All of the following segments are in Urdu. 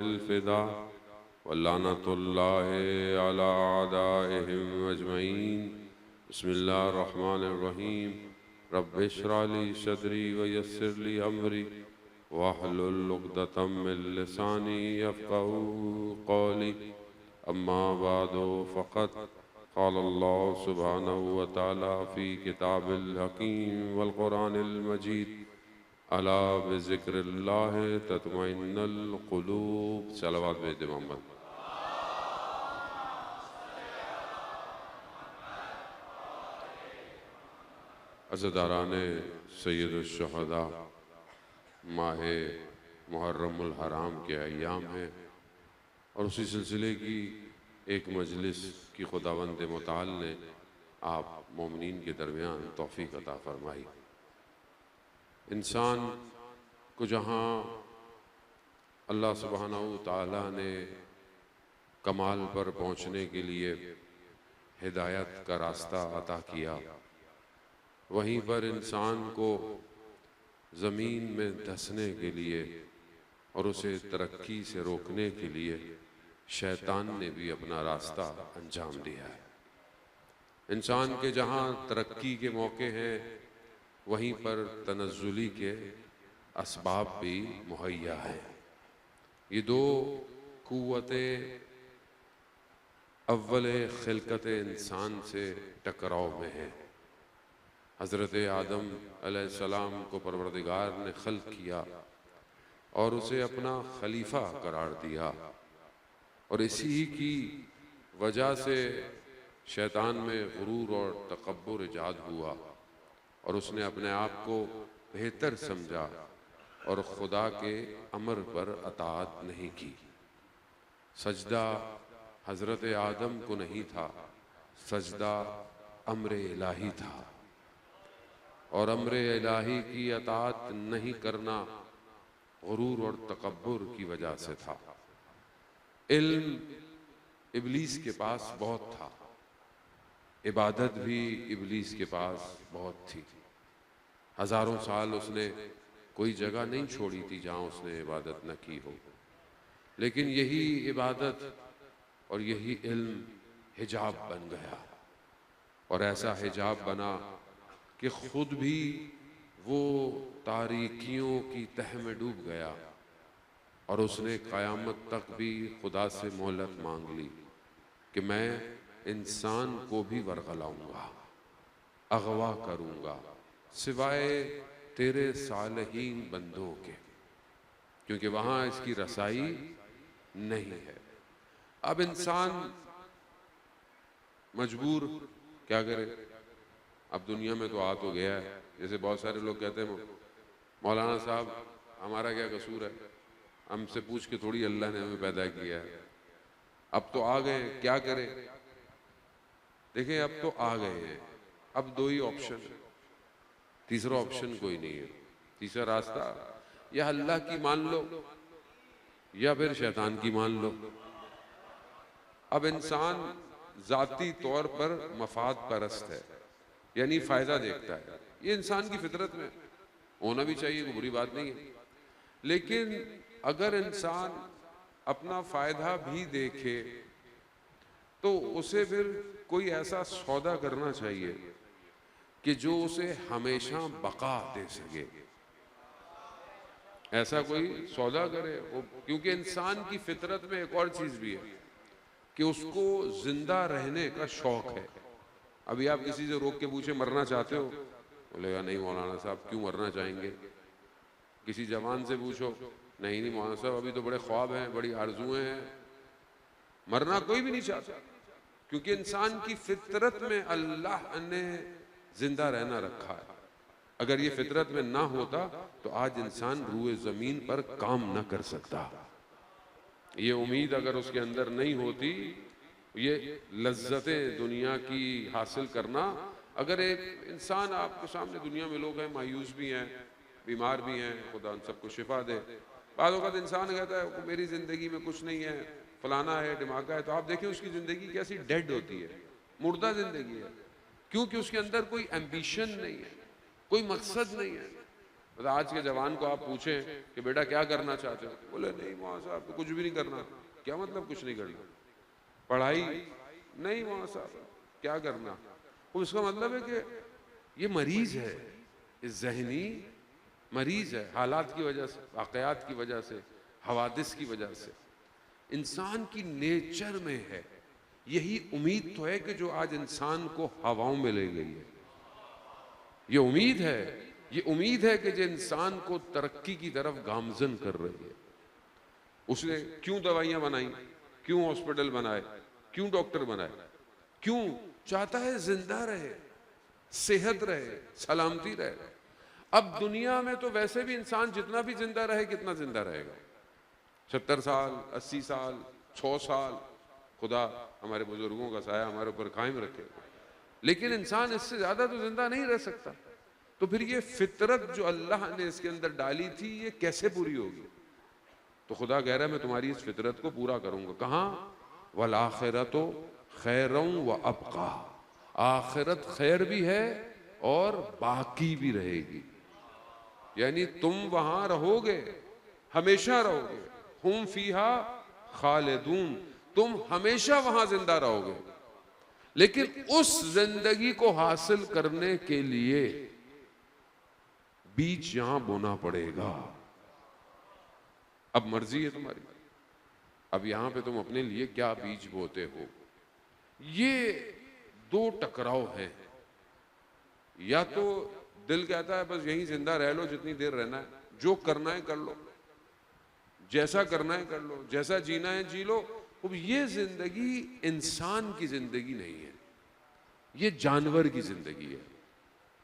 الفدا ولعنة الله على أعدائهم أجمعين. بسم الله الرحمن الرحيم. رب اشرح لي صدري ويسر لي أمري واحلل عقدة من لساني يفقهوا قولي. أما بعد فقد قال الله سبحانه وتعالى في كتاب الحكيم والقرآن المجيد: الا بذکر اللہ تطمئن القلوب. صلوات بھیج دے محمد. عزاداران سید الشہداء، ماہ محرم الحرام کے ایام ہیں اور اسی سلسلے کی ایک مجلس کی خداوند متعال نے آپ مومنین کے درمیان توفیق عطا فرمائی. انسان کو جہاں اللہ سبحانہ وتعالی نے کمال پر پہنچنے کے لیے ہدایت کا راستہ عطا کیا، وہیں پر انسان کو زمین میں دھسنے کے لیے اور اسے ترقی سے روکنے کے لیے شیطان نے بھی اپنا راستہ انجام دیا ہے. انسان کے جہاں ترقی کے موقع ہیں وہیں پر تنزلی کے اسباب بھی مہیا ہیں. یہ دو قوتیں اول خلقت انسان سے ٹکراؤ میں ہیں. حضرت آدم علیہ السلام کو پروردگار نے خلق کیا اور اسے اپنا خلیفہ قرار دیا، اور اسی کی وجہ سے شیطان میں غرور اور تکبر ایجاد ہوا اور اس نے اپنے آپ کو بہتر سمجھا اور خدا کے امر پر اطاعت نہیں کی. سجدہ حضرت آدم کو نہیں تھا، سجدہ امر الہی تھا، اور امر الہی کی اطاعت نہیں کرنا غرور اور تکبر کی وجہ سے تھا. علم ابلیس کے پاس بہت تھا، عبادت بھی ابلیس کے پاس بہت تھی. ہزاروں سال اس نے کوئی جگہ نہیں چھوڑی تھی جہاں اس نے عبادت نہ کی ہو، لیکن یہی عبادت اور یہی علم حجاب بن گیا، اور ایسا حجاب بنا کہ خود بھی وہ تاریکیوں کی تہ میں ڈوب گیا، اور اس نے قیامت تک بھی خدا سے مہلت مانگ لی کہ میں انسان کو بھی ورغلاؤں گا، اغوا کروں گا، سوائے تیرے صالحین بندوں کے، کیونکہ وہاں اس کی رسائی نہیں ہے. اب انسان مجبور کیا کرے؟ اب دنیا میں تو آ تو گیا ہے. جیسے بہت سارے لوگ کہتے ہیں مولانا صاحب ہمارا کیا قصور ہے، ہم سے پوچھ کے تھوڑی اللہ نے ہمیں پیدا کیا ہے، اب تو آ گئے کیا کرے. دیکھیں اب تو آ گئے ہیں، اب دو ہی آپشن ہے، تیسرا آپشن کوئی نہیں ہے. تیسرا راستہ یا اللہ کی مان لو یا پھر شیطان کی مان لو. اب انسان ذاتی طور پر مفاد پرست ہے، یعنی فائدہ دیکھتا ہے. یہ انسان کی فطرت میں ہونا بھی چاہیے، کوئی بری بات نہیں ہے. لیکن اگر انسان اپنا فائدہ بھی دیکھے تو اسے پھر کوئی ایسا سودا کرنا چاہیے کہ جو اسے ہمیشہ بقا دے سکے. ایسا کوئی سودا کرے، کیونکہ انسان کی فطرت میں ایک اور چیز بھی ہے کہ اس کو زندہ رہنے کا شوق ہے. ابھی آپ کسی سے روک کے پوچھیں مرنا چاہتے ہو، بولے گا نہیں مولانا صاحب کیوں مرنا چاہیں گے. کسی جوان سے پوچھو، نہیں مولانا صاحب ابھی تو بڑے خواب ہیں، بڑی آرزویں ہیں. مرنا کوئی بھی نہیں چاہتا، کیونکہ انسان کی فطرت میں اللہ نے زندہ رہنا رکھا ہے. اگر یہ فطرت میں نہ ہوتا تو آج انسان روئے زمین پر کام نہ کر سکتا. یہ امید اگر اس کے اندر نہیں ہوتی، یہ لذتیں دنیا کی حاصل کرنا. اگر ایک انسان آپ کے سامنے دنیا میں لوگ ہیں مایوس بھی ہیں، بیمار بھی ہیں، خدا ان سب کو شفا دے. بعض اوقات انسان کہتا ہے میری زندگی میں کچھ نہیں ہے، فلانا ہے، دھماکہ ہے، تو آپ دیکھیں اس کی زندگی کیسی ڈیڈ ہوتی ہے، مردہ زندگی ہے. کیونکہ اس کے اندر کوئی ایمبیشن نہیں ہے، کوئی مقصد نہیں ہے. آج کے جوان کو آپ پوچھیں کہ بیٹا کیا کرنا چاہتے ہو، بولے نہیں مولانا صاحب کچھ بھی نہیں کرنا. کیا مطلب کچھ نہیں کرنا؟ پڑھائی نہیں مولانا صاحب کیا کرنا؟ اس کا مطلب ہے کہ یہ مریض ہے، ذہنی مریض ہے، حالات کی وجہ سے، واقعات کی وجہ سے، حوادث کی وجہ سے. انسان کی نیچر میں ہے. یہی امید تو ہے کہ جو آج انسان کو ہواؤں میں لے گئی ہے. یہ امید ہے، یہ امید ہے کہ جو انسان کو ترقی کی طرف گامزن کر رہی ہے. اس نے کیوں دوائیاں بنائیں، کیوں ہاسپٹل بنائے، کیوں ڈاکٹر بنائے؟ کیوں؟ چاہتا ہے زندہ رہے، صحت رہے، سلامتی رہے. اب دنیا میں تو ویسے بھی انسان جتنا بھی زندہ رہے کتنا زندہ رہے گا؟ 70 سال، 80 سال، 100 سال. خدا ہمارے بزرگوں کا سایہ ہمارے اوپر قائم رکھے. لیکن انسان اس سے زیادہ تو زندہ نہیں رہ سکتا. تو پھر یہ فطرت جو اللہ نے اس کے اندر ڈالی تھی یہ کیسے پوری ہوگی؟ تو خدا کہہ رہا ہے میں تمہاری اس فطرت کو پورا کروں گا. کہاں؟ وَالْآخِرَةُ خَيْرٌ وَأَبْقَىٰ. آخرت خیر بھی ہے اور باقی بھی رہے گی. یعنی تم وہاں رہو گے، ہمیشہ رہو گے. ہم فیہا خالدون. تم ہمیشہ وہاں زندہ رہو گے. لیکن اس زندگی کو حاصل کرنے کے لیے بیج یہاں بونا پڑے گا. اب مرضی ہے تمہاری، اب یہاں پہ تم اپنے لیے کیا بیج بوتے ہو. یہ دو ٹکراؤ ہیں. یا تو دل کہتا ہے بس یہیں زندہ رہ لو جتنی دیر رہنا ہے، جو کرنا ہے کر لو، جیسا کرنا ہے کر لو، جیسا جینا ہے جی لو. اب یہ زندگی انسان کی زندگی نہیں ہے، یہ جانور کی زندگی ہے.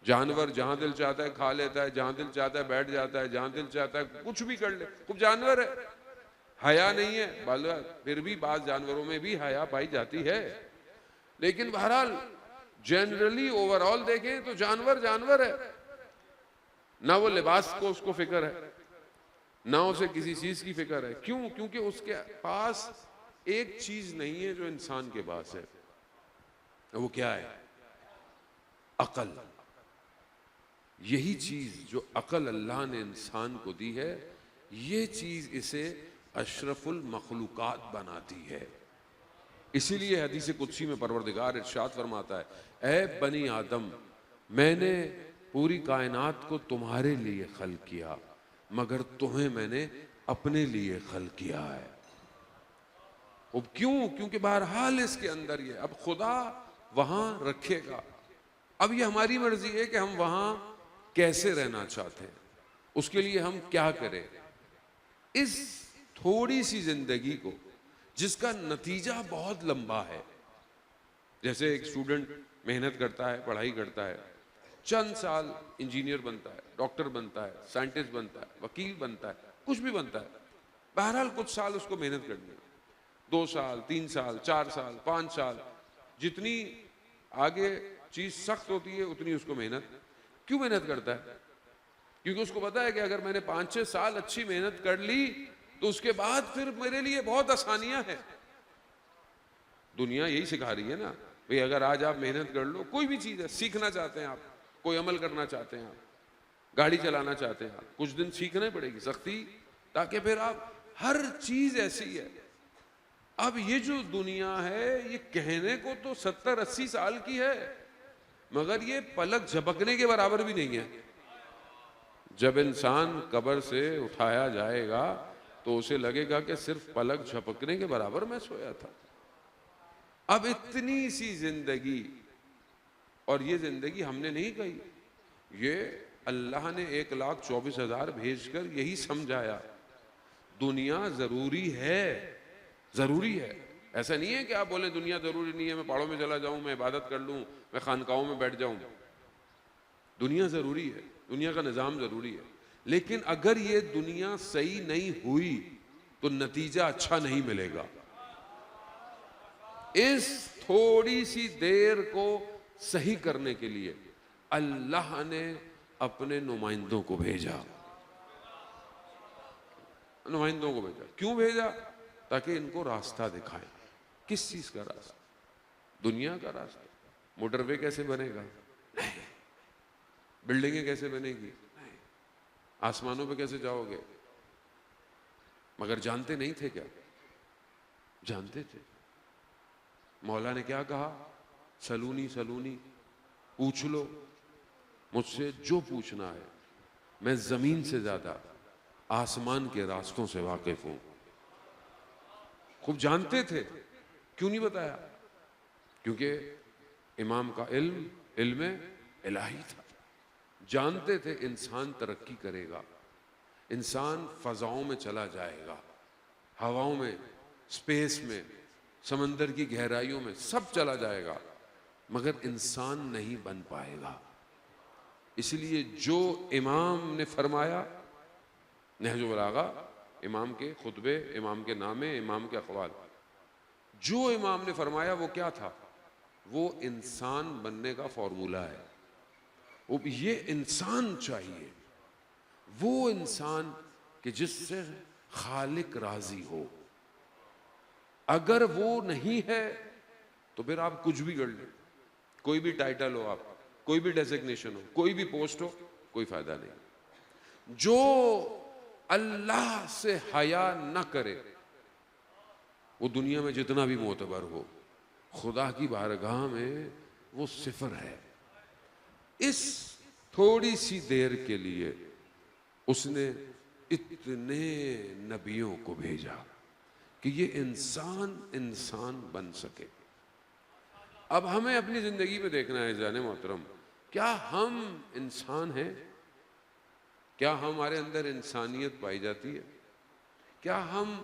جانور جہاں دل چاہتا ہے کھا لیتا ہے، جہاں دل چاہتا ہے بیٹھ جاتا ہے، جہاں دل چاہتا ہے کچھ بھی کر لے. اب جانور ہے، حیا نہیں ہے. پھر بھی بعض جانوروں میں بھی حیا پائی جاتی ہے. لیکن بہرحال جنرلی اوور آل دیکھیں تو جانور جانور ہے. نہ وہ لباس کو اس کو فکر ہے، نہ اسے کسی چیز کی فکر ہے. کیوں؟ کیونکہ اس کے پاس ایک چیز نہیں ہے جو انسان کے پاس ہے. وہ کیا ہے؟ عقل. یہی چیز جو عقل اللہ نے انسان کو دی ہے، یہ چیز اسے اشرف المخلوقات بناتی ہے. اسی لیے حدیث قدسی میں پروردگار ارشاد فرماتا ہے اے بنی آدم میں نے پوری کائنات کو تمہارے لیے خلق کیا مگر تمہیں میں نے اپنے لیے خلق کیا ہے. اب کیوں؟ کیونکہ بہرحال اس کے اندر یہ اب خدا وہاں رکھے گا. اب یہ ہماری مرضی ہے کہ ہم وہاں کیسے رہنا چاہتے ہیں، اس کے لیے ہم کیا کریں. اس تھوڑی سی زندگی کو جس کا نتیجہ بہت لمبا ہے، جیسے ایک اسٹوڈنٹ محنت کرتا ہے، پڑھائی کرتا ہے، چند سال انجینئر بنتا ہے، ڈاکٹر بنتا ہے، سائنٹسٹ بنتا ہے، وکیل بنتا ہے، کچھ بھی بنتا ہے. بہرحال کچھ سال اس کو محنت کرنی ہے. 2 سال، 3 سال، 4 سال، 5 سال. جتنی آگے چیز سخت ہوتی ہے اتنی اس کو محنت. کیوں محنت کرتا ہے؟ کیونکہ اس کو پتا ہے کہ اگر میں نے 5-6 سال اچھی محنت کر لی تو اس کے بعد پھر میرے لیے بہت آسانیاں ہیں. دنیا یہی سکھا رہی ہے نا بھئی اگر آج آپ محنت کر لو، کوئی بھی چیز ہے، سیکھنا چاہتے ہیں آپ، کوئی عمل کرنا چاہتے ہیں آپ، گاڑی چلانا چاہتے ہیں آپ، کچھ دن سیکھنا پڑے گی سختی، تاکہ پھر آپ ہر چیز ایسی ہے. اب یہ جو دنیا ہے یہ کہنے کو تو 70-80 سال کی ہے مگر یہ پلک جھپکنے کے برابر بھی نہیں ہے. جب انسان قبر سے اٹھایا جائے گا تو اسے لگے گا کہ صرف پلک جھپکنے کے برابر میں سویا تھا. اب اتنی سی زندگی، اور یہ زندگی ہم نے نہیں کہی، یہ اللہ نے 1,24,000 بھیج کر یہی سمجھایا دنیا ضروری ہے. ضروری ہے. ایسا نہیں ہے کہ آپ بولیں دنیا ضروری نہیں ہے، میں پہاڑوں میں چلا جاؤں، میں عبادت کر لوں، میں خانقاہوں میں بیٹھ جاؤں. دنیا ضروری ہے، دنیا کا نظام ضروری ہے. لیکن اگر یہ دنیا صحیح نہیں ہوئی تو نتیجہ اچھا نہیں ملے گا. اس تھوڑی سی دیر کو صحیح کرنے کے لیے اللہ نے اپنے نمائندوں کو بھیجا. نمائندوں کو بھیجا. کیوں بھیجا؟ تاکہ ان کو راستہ دکھائیں. کس چیز کا راستہ؟ دنیا کا راستہ. موٹر وے کیسے بنے گا؟ نہیں. بلڈنگیں کیسے بنے گی؟ نہیں. آسمانوں پہ کیسے جاؤ گے؟ مگر جانتے نہیں تھے کیا؟ جانتے تھے۔ مولا نے کیا کہا؟ سلونی سلونی، پوچھ لو مجھ سے جو پوچھنا ہے، میں زمین سے زیادہ آسمان کے راستوں سے واقف ہوں۔ خوب جانتے تھے، کیوں نہیں بتایا؟ کیونکہ امام کا علم علم الہی تھا۔ جانتے تھے انسان ترقی کرے گا، انسان فضاؤں میں چلا جائے گا، ہواؤں میں، اسپیس میں، سمندر کی گہرائیوں میں، سب چلا جائے گا، مگر انسان نہیں بن پائے گا۔ اس لیے جو امام نے فرمایا، نہج البلاغہ، امام کے خطبے، امام کے نامے، امام کے اقوال، جو امام نے فرمایا وہ کیا تھا؟ وہ انسان بننے کا فارمولہ ہے۔ وہ یہ انسان چاہیے، وہ انسان کہ جس سے خالق راضی ہو۔ اگر وہ نہیں ہے تو پھر آپ کچھ بھی کر لیں، کوئی بھی ٹائٹل ہو، آپ کوئی بھی ڈیزگنیشن ہو، کوئی بھی پوسٹ ہو، کوئی فائدہ نہیں۔ جو اللہ سے حیا نہ کرے وہ دنیا میں جتنا بھی معتبر ہو، خدا کی بارگاہ میں وہ صفر ہے۔ اس تھوڑی سی دیر کے لیے اس نے اتنے نبیوں کو بھیجا کہ یہ انسان بن سکے۔ اب ہمیں اپنی زندگی میں دیکھنا ہے جان محترم، کیا ہم انسان ہیں؟ کیا ہمارے اندر انسانیت پائی جاتی ہے؟ کیا ہم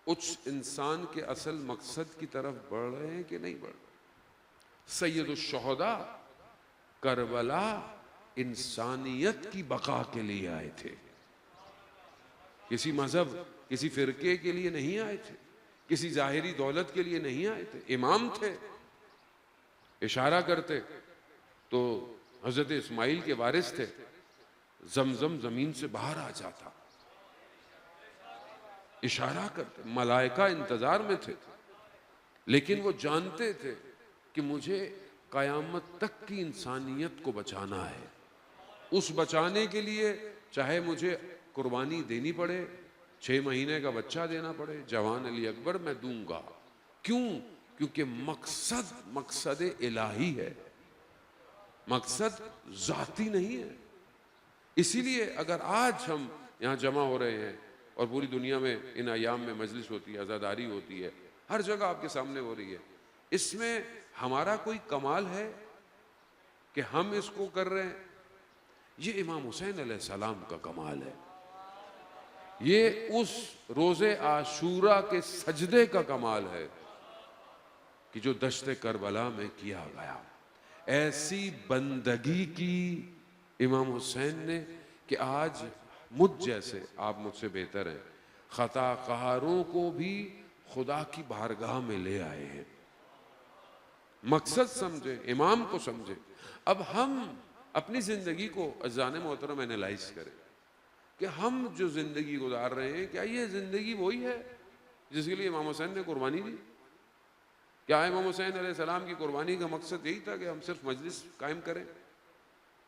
اس انسان کے اصل مقصد کی طرف بڑھ رہے ہیں کہ نہیں بڑھ رہے؟ سید الشہداء کربلا انسانیت کی بقا کے لیے آئے تھے، کسی مذہب، کسی فرقے کے لیے نہیں آئے تھے، کسی ظاہری دولت کے لیے نہیں آئے تھے۔ امام تھے، اشارہ کرتے تو حضرت اسماعیل کے وارث تھے، زمزم زمین سے باہر آ جاتا، اشارہ کرتے، ملائکہ انتظار میں تھے، لیکن وہ جانتے تھے کہ مجھے قیامت تک کی انسانیت کو بچانا ہے۔ اس بچانے کے لیے چاہے مجھے قربانی دینی پڑے، 6 مہینے کا بچہ دینا پڑے، جوان علی اکبر میں دوں گا۔ کیوں؟ کیونکہ مقصد الہی ہے، مقصد ذاتی نہیں ہے۔ اسی لیے اگر آج ہم یہاں جمع ہو رہے ہیں اور پوری دنیا میں ان ایام میں مجلس ہوتی ہے، عزاداری ہوتی ہے، ہر جگہ آپ کے سامنے ہو رہی ہے، اس میں ہمارا کوئی کمال ہے کہ ہم اس کو کر رہے ہیں؟ یہ امام حسین علیہ السلام کا کمال ہے، یہ اس روز عاشورہ کے سجدے کا کمال ہے کہ جو دشت کربلا میں کیا گیا۔ ایسی بندگی کی امام حسین نے کہ آج مجھ جیسے، آپ مجھ سے بہتر ہیں، خطا کاروں کو بھی خدا کی بارگاہ میں لے آئے ہیں۔ مقصد سمجھے، امام کو سمجھے۔ اب ہم اپنی زندگی کو عزیزان محترم اینالائز کریں کہ ہم جو زندگی گزار رہے ہیں، کیا یہ زندگی وہی ہے جس کے لیے امام حسین نے قربانی دی؟ کیا امام حسین علیہ السلام کی قربانی کا مقصد یہی تھا کہ ہم صرف مجلس قائم کریں،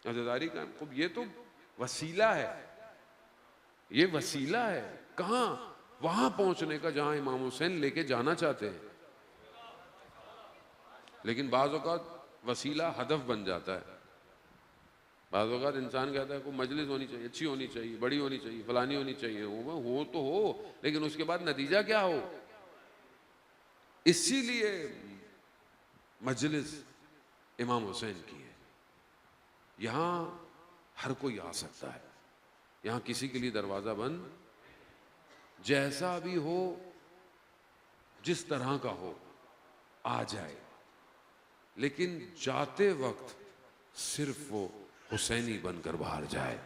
عزاداری قائم؟ خب یہ تو وسیلہ ہے، یہ وسیلہ ہے۔ کہاں؟ وہاں پہنچنے کا جہاں امام حسین لے کے جانا چاہتے ہیں، لیکن بعض اوقات وسیلہ ہدف بن جاتا ہے۔ بعض اوقات انسان کہتا ہے کوئی مجلس ہونی چاہیے، اچھی ہونی چاہیے، بڑی ہونی چاہیے، فلانی ہونی چاہیے، ہو تو ہو، لیکن اس کے بعد نتیجہ کیا ہو؟ اسی لیے مجلس امام حسین کی ہے۔ یہاں ہر کوئی آ سکتا ہے، یہاں کسی کے لیے دروازہ بند، جیسا بھی ہو، جس طرح کا ہو، آ جائے، لیکن جاتے وقت صرف وہ حسینی بن کر باہر جائے۔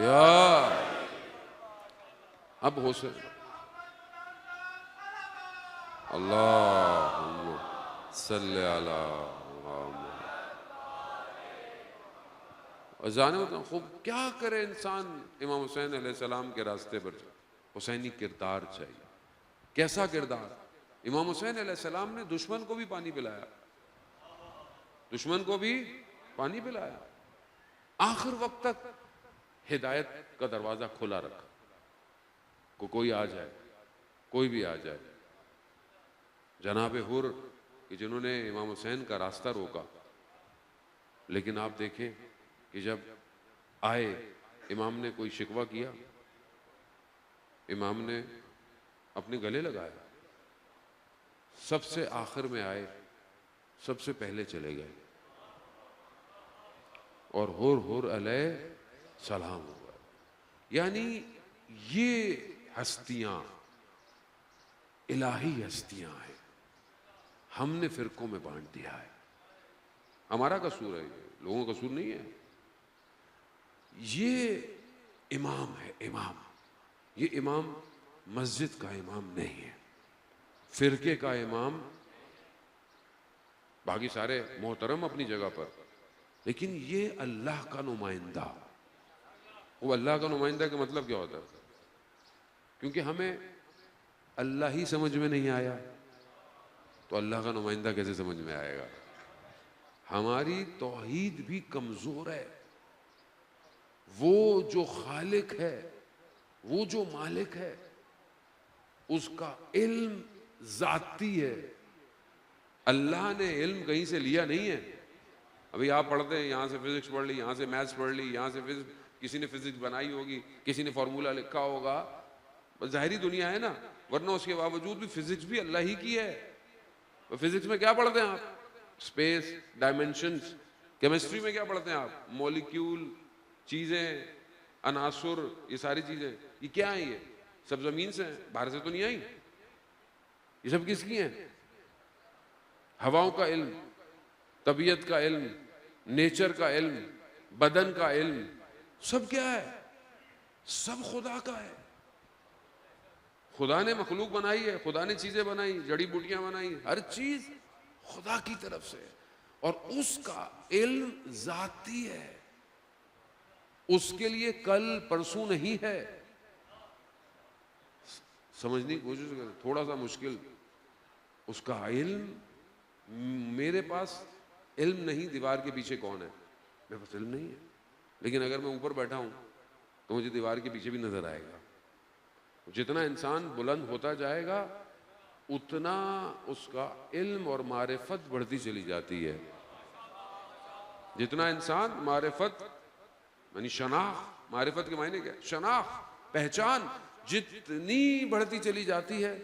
یا اب حسین، اللہم صلی علی محمد۔ جانے ہوتا خوب کیا کرے انسان امام حسین علیہ السلام کے راستے پر؟ حسینی کردار چاہیے۔ کیسا کردار؟ امام حسین علیہ السلام نے دشمن کو بھی پانی پلایا، دشمن کو بھی پانی پلایا، آخر وقت تک ہدایت کا دروازہ کھلا رکھا، کوئی آ جائے، کوئی بھی آ جائے۔ جناب حر کہ جنہوں نے امام حسین کا راستہ روکا، لیکن آپ دیکھیں کہ جب آئے امام نے کوئی شکوہ کیا، امام نے اپنے گلے لگایا، سب سے آخر میں آئے، سب سے پہلے چلے گئے، اور حر علیہ سلام ہوا۔ یعنی یہ ہستیاں الہی ہستیاں ہیں، ہم نے فرقوں میں بانٹ دیا ہے، ہمارا قصور ہے، یہ لوگوں کا قصور نہیں ہے۔ یہ امام ہے، امام، یہ امام مسجد کا امام نہیں ہے، فرقے کا امام، باقی سارے محترم اپنی جگہ پر، لیکن یہ اللہ کا نمائندہ۔ وہ اللہ کا نمائندہ کا مطلب کیا ہوتا ہے؟ کیونکہ ہمیں اللہ ہی سمجھ میں نہیں آیا تو اللہ کا نمائندہ کیسے سمجھ میں آئے گا؟ ہماری توحید بھی کمزور ہے۔ وہ جو خالق ہے، وہ جو مالک ہے، اس کا علم ذاتی ہے، اللہ نے علم کہیں سے لیا نہیں ہے۔ ابھی آپ پڑھتے ہیں، یہاں سے فزکس پڑھ لی، یہاں سے میتھس پڑھ لی، یہاں سے کسی نے فزکس بنائی ہوگی، کسی نے فارمولہ لکھا ہوگا، بس ظاہری دنیا ہے نا، ورنہ اس کے باوجود بھی فزکس بھی اللہ ہی کی ہے۔ فزکس میں کیا پڑھتے ہیں آپ؟ Space, dimensions. کیمسٹری میں کیا پڑھتے ہیں آپ؟ مولیکیول، چیزیں، عناصر، یہ ساری چیزیں، یہ کیا ہیں؟ یہ سب زمین سے ہیں، باہر سے تو نہیں آئی۔ یہ سب کس کی ہیں؟ ہواؤں کا علم، طبیعت کا علم، نیچر کا علم، بدن کا علم، سب کیا ہے؟ سب خدا کا ہے۔ خدا نے مخلوق بنائی ہے، خدا نے چیزیں بنائی، جڑی بوٹیاں بنائی، ہر چیز خدا کی طرف سے، اور اس کا علم ذاتی ہے، اس کے لیے کل پرسوں نہیں ہے۔ سمجھنے کی کوشش کریں، تھوڑا سا مشکل۔ اس کا علم، میرے پاس علم نہیں دیوار کے پیچھے کون ہے، میرے پاس علم نہیں ہے، لیکن اگر میں اوپر بیٹھا ہوں تو مجھے دیوار کے پیچھے بھی نظر آئے گا۔ جتنا انسان بلند ہوتا جائے گا اتنا اس کا علم اور معرفت بڑھتی چلی جاتی ہے۔ جتنا انسان معرفت یعنی شناخت، معرفت کے معنی کیا؟ شناخت، پہچان جتنی بڑھتی چلی جاتی ہے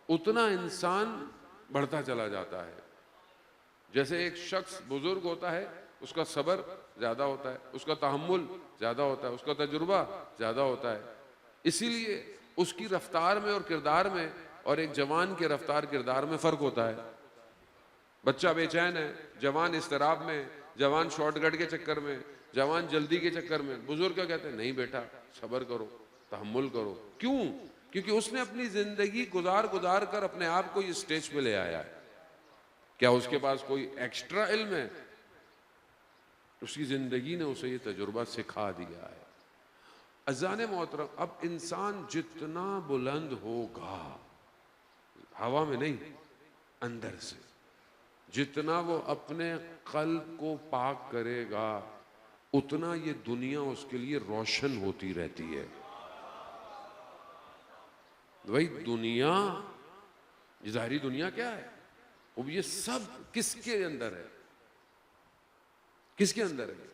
اتنا انسان بڑھتا چلا جاتا ہے۔ جیسے ایک شخص بزرگ ہوتا ہے، اس کا صبر زیادہ ہوتا ہے، اس کا تحمل زیادہ ہوتا ہے، اس کا تجربہ زیادہ ہوتا ہے، اسی لیے اس کی رفتار میں اور کردار میں اور ایک جوان کے رفتار کردار میں فرق ہوتا ہے۔ بچہ بے چین ہے، جوان اضطراب میں، جوان شارٹ کٹ کے چکر میں، جوان جلدی کے چکر میں، بزرگ کیا کہتے ہیں؟ نہیں بیٹا، صبر کرو، تحمل کرو۔ کیوں؟ کیونکہ اس نے اپنی زندگی گزار کر اپنے آپ کو اس سٹیج پہ لے آیا ہے۔ کیا اس کے پاس کوئی ایکسٹرا علم ہے؟ اس کی زندگی نے اسے یہ تجربہ سکھا دیا ہے۔ عزیزان محترم، اب انسان جتنا بلند ہوگا، ہوا میں نہیں، اندر سے، جتنا وہ اپنے قلب کو پاک کرے گا اتنا یہ دنیا اس کے لیے روشن ہوتی رہتی ہے۔ وہی دنیا، یہ ظاہری دنیا کیا ہے؟ اب یہ سب کس کے اندر ہے؟ کس کے اندر ہے؟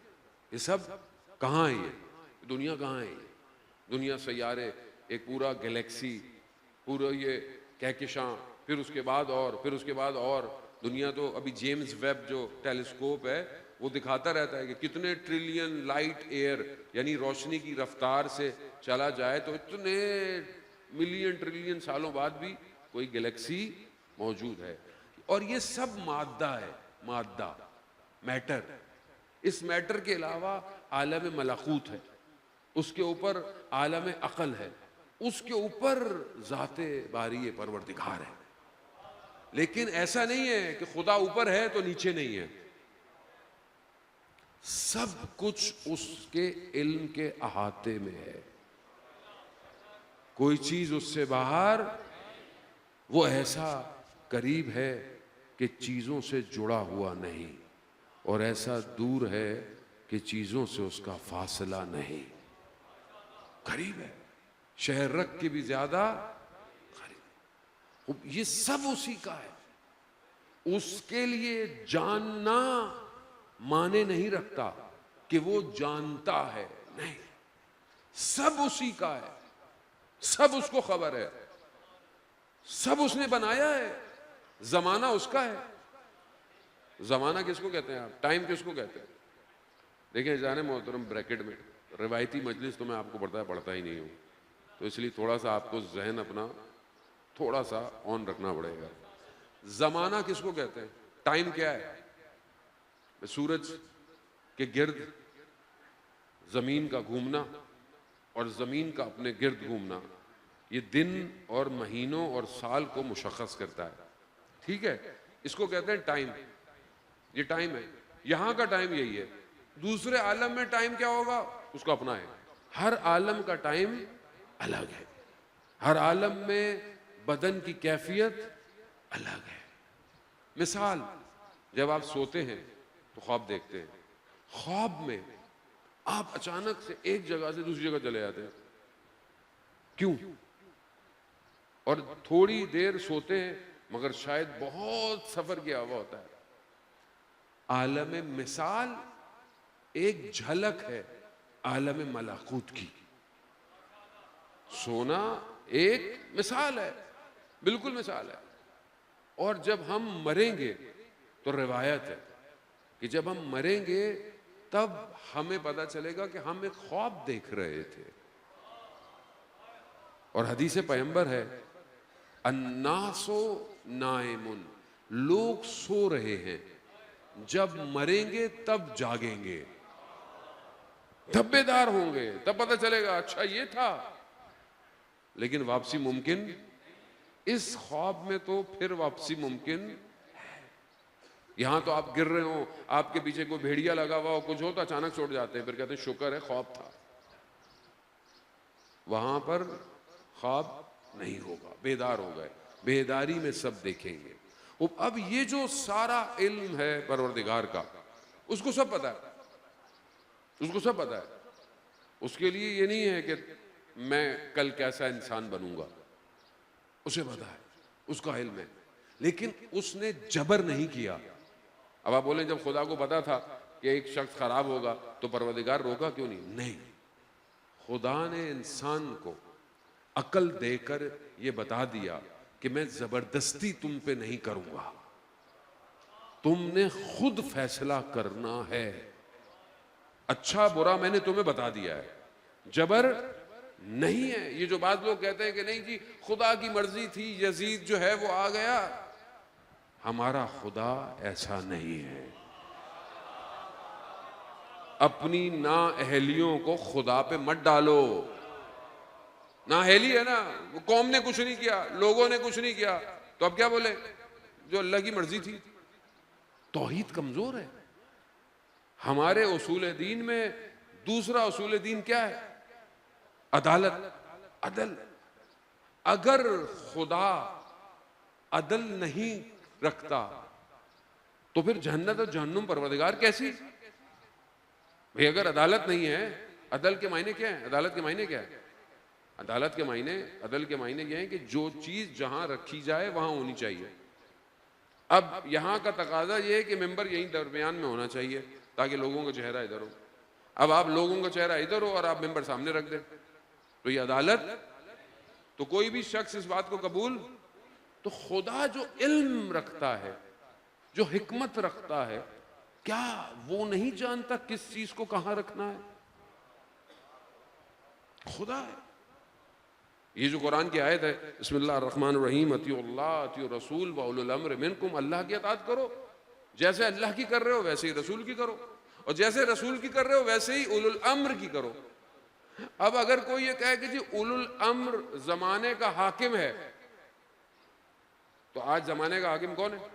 یہ سب کہاں ہے؟ یہ دنیا کہاں ہے؟ دنیا سیارے، ایک پورا گلیکسی، پورا یہ کہکشاں، پھر اس کے بعد اور، پھر اس کے بعد اور۔ دنیا تو ابھی جیمز ویب جو ٹیلیسکوپ ہے وہ دکھاتا رہتا ہے کہ کتنے ٹریلین لائٹ ایئر یعنی روشنی کی رفتار سے چلا جائے تو اتنے ملین ٹریلین سالوں بعد بھی کوئی گلیکسی موجود ہے۔ اور یہ سب مادہ ہے، مادہ، میٹر۔ اس میٹر کے علاوہ عالم ملکوت ہے، اس کے اوپر عالم عقل ہے، اس کے اوپر ذات باری پروردگار ہے۔ لیکن ایسا نہیں ہے کہ خدا اوپر ہے تو نیچے نہیں ہے، سب کچھ اس کے علم کے احاطے میں ہے، کوئی چیز اس سے باہر، وہ ایسا قریب ہے کہ چیزوں سے جڑا ہوا نہیں۔ اور ایسا دور ہے کہ چیزوں سے اس کا فاصلہ نہیں، قریب ہے، شہر رکھ کے بھی زیادہ قریب۔ یہ سب اسی کا ہے۔ اس کے لیے جاننا معنی نہیں رکھتا کہ وہ جانتا ہے، نہیں، سب اسی کا ہے، سب اس کو خبر ہے، سب اس نے بنایا ہے، زمانہ اس کا ہے۔ زمانہ کس کو کہتے ہیں آپ؟ ٹائم کس کو کہتے ہیں؟ دیکھیں جانے محترم، بریکٹ میں روایتی مجلس تو میں آپ کو پڑھتا ہی نہیں ہوں، تو اس لیے تھوڑا سا آپ کو ذہن اپنا تھوڑا سا آن رکھنا پڑے گا۔ زمانہ کس کو کہتے ہیں؟ ٹائم کیا ہے؟ سورج کے گرد زمین کا گھومنا اور زمین کا اپنے گرد گھومنا، یہ دن اور مہینوں اور سال کو مشخص کرتا ہے، ٹھیک ہے؟ اس کو کہتے ہیں ٹائم، یہ ٹائم ہے، یہاں کا ٹائم یہی ہے۔ دوسرے عالم میں ٹائم کیا ہوگا؟ اس کا اپنا ہے، ہر عالم کا ٹائم الگ ہے، ہر عالم میں بدن کی کیفیت الگ ہے۔ مثال، جب آپ سوتے ہیں تو خواب دیکھتے ہیں، خواب میں آپ اچانک سے ایک جگہ سے دوسری جگہ چلے جاتے ہیں، کیوں؟ اور تھوڑی دیر سوتے ہیں مگر شاید بہت سفر کیا ہوا ہوتا ہے۔ عالم مثال ایک جھلک ہے عالم ملکوت کی۔ سونا ایک مثال ہے، بالکل مثال ہے۔ اور جب ہم مریں گے تو روایت ہے کہ جب ہم مریں گے تب ہمیں پتہ چلے گا کہ ہم ایک خواب دیکھ رہے تھے۔ اور حدیث پیغمبر ہے، الناس نائمون، لوگ سو رہے ہیں، جب مریں گے تب جاگیں گے، تب بیدار ہوں گے، تب پتہ چلے گا اچھا یہ تھا۔ لیکن واپسی ممکن، اس خواب میں تو پھر واپسی ممکن ہے۔ یہاں تو آپ گر رہے ہوں، آپ کے پیچھے کوئی بھیڑیا لگا ہوا ہو، کچھ ہو تو اچانک چھوڑ جاتے ہیں، پھر کہتے ہیں شکر ہے خواب تھا۔ وہاں پر خواب نہیں ہوگا، بیدار ہو گئے، بیداری میں سب دیکھیں گے۔ اب یہ جو سارا علم ہے پروردگار کا، اس کو سب پتہ ہے، اس کو سب پتہ ہے۔ اس کے لیے یہ نہیں ہے کہ میں کل کیسا انسان بنوں گا، اسے پتہ ہے، اس کا علم ہے، لیکن اس نے جبر نہیں کیا۔ اب آپ بولیں جب خدا کو پتا تھا کہ ایک شخص خراب ہوگا تو پروردگار روکا کیوں نہیں؟ نہیں، خدا نے انسان کو عقل دے کر یہ بتا دیا کہ میں زبردستی تم پہ نہیں کروں گا، تم نے خود فیصلہ کرنا ہے، اچھا برا میں نے تمہیں بتا دیا ہے، جبر نہیں ہے۔ یہ جو بعض لوگ کہتے ہیں کہ نہیں جی خدا کی مرضی تھی، یزید جو ہے وہ آ گیا، ہمارا خدا ایسا نہیں ہے۔ اپنی نااہلیوں کو خدا پہ مت ڈالو۔ نااہلی ہے نا، وہ قوم نے کچھ نہیں کیا، لوگوں نے کچھ نہیں کیا، تو اب کیا بولے؟ جو اللہ کی مرضی تھی۔ توحید کمزور ہے۔ ہمارے اصول دین میں دوسرا اصول دین کیا ہے؟ عدالت، عدل۔ اگر خدا عدل نہیں رکھتا تو پھر جنت اور جہنم پروردگار کیسی؟ بھئی اگر عدالت نہیں ہے، عدل کے معنی کیا ہے؟ عدالت کے معنی کیا ہے؟ عدالت کے معنی، عدل کے معنی یہ ہے کہ جو چیز جہاں رکھی جائے وہاں ہونی چاہیے۔ اب یہاں کا تقاضا یہ ہے کہ ممبر یہیں درمیان میں ہونا چاہیے تاکہ لوگوں کا چہرہ ادھر ہو۔ اب آپ لوگوں کا چہرہ ادھر ہو اور آپ ممبر سامنے رکھ دیں تو یہ عدالت؟ تو کوئی بھی شخص اس بات کو قبول؟ تو خدا جو علم رکھتا ہے، جو حکمت رکھتا ہے، کیا وہ نہیں جانتا کس چیز کو کہاں رکھنا ہے؟ خدا ہے۔ یہ جو قرآن کی آیت ہے، بسم اللہ الرحمن الرحیم، اطیعوا اللہ اطیعوا الرسول واولی الامر منکم، اللہ کی اطاعت کرو، جیسے اللہ کی کر رہے ہو ویسے ہی رسول کی کرو، اور جیسے رسول کی کر رہے ہو ویسے ہی اولو الامر کی کرو۔ اب اگر کوئی یہ کہے کہ جی اولو الامر زمانے کا حاکم ہے، تو آج زمانے کا حاکم کون ہے؟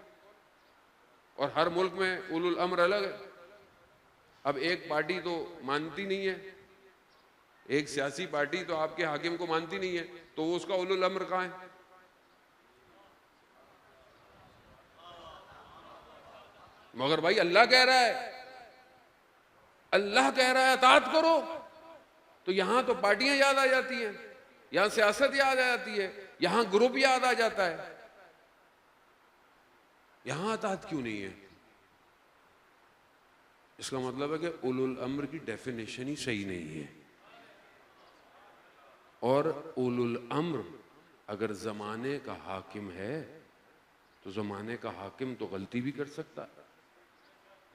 اور ہر ملک میں اولو الامر الگ ہے۔ اب ایک پارٹی تو مانتی نہیں ہے، ایک سیاسی پارٹی تو آپ کے حاکم کو مانتی نہیں ہے، تو وہ اس کا اولو الامر کہاں ہے؟ مگر بھائی اللہ کہہ رہا ہے، اللہ کہہ رہا ہے اطاعت کرو، تو یہاں تو پارٹیاں یاد آ جاتی ہیں، یہاں سیاست یاد آ جاتی ہے، یہاں گروپ یاد آ جاتا ہے، یہاں اطاعت کیوں نہیں ہے؟ اس کا مطلب ہے کہ اولو الامر کی ڈیفینیشن ہی صحیح نہیں ہے. اور اولو الامر اگر زمانے کا حاکم ہے تو زمانے کا حاکم تو غلطی بھی کر سکتا ہے،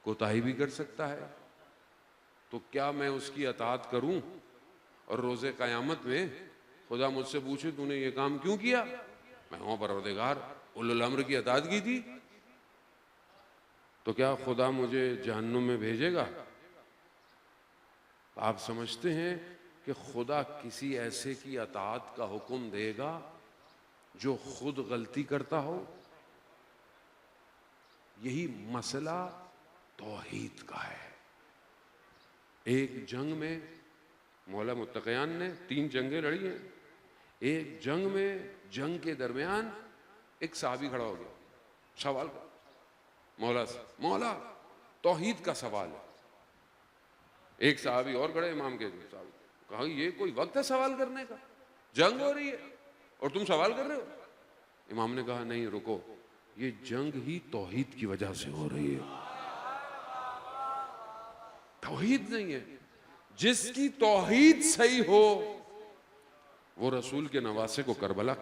کوتاہی بھی کر سکتا ہے. تو کیا میں اس کی اطاعت کروں اور روز قیامت میں خدا مجھ سے پوچھے تو نے یہ کام کیوں کیا؟ میں ہوں پروردگار اولو الامر کی اطاعت کی تھی. تو کیا خدا مجھے جہنم میں بھیجے گا؟ آپ سمجھتے ہیں کہ خدا کسی ایسے کی اطاعت کا حکم دے گا جو خود غلطی کرتا ہو؟ یہی مسئلہ توحید کا ہے. ایک جنگ میں مولا متقیان نے 3 جنگیں لڑی ہیں. ایک جنگ میں جنگ کے درمیان ایک صحابی کھڑا ہو گیا، سوال کر مولا سے، مولا توحید کا سوال ہے. ایک صحابی اور کھڑے امام کے صحابی، کہا یہ کوئی وقت ہے سوال کرنے کا؟ جنگ ہو رہی ہے اور تم سوال کر رہے ہو؟ امام نے کہا نہیں رکو، یہ جنگ ہی توحید کی وجہ سے ہو رہی ہے. توحید نہیں ہے. جس کی توحید صحیح ہو وہ رسول کے نواسے کو کربلا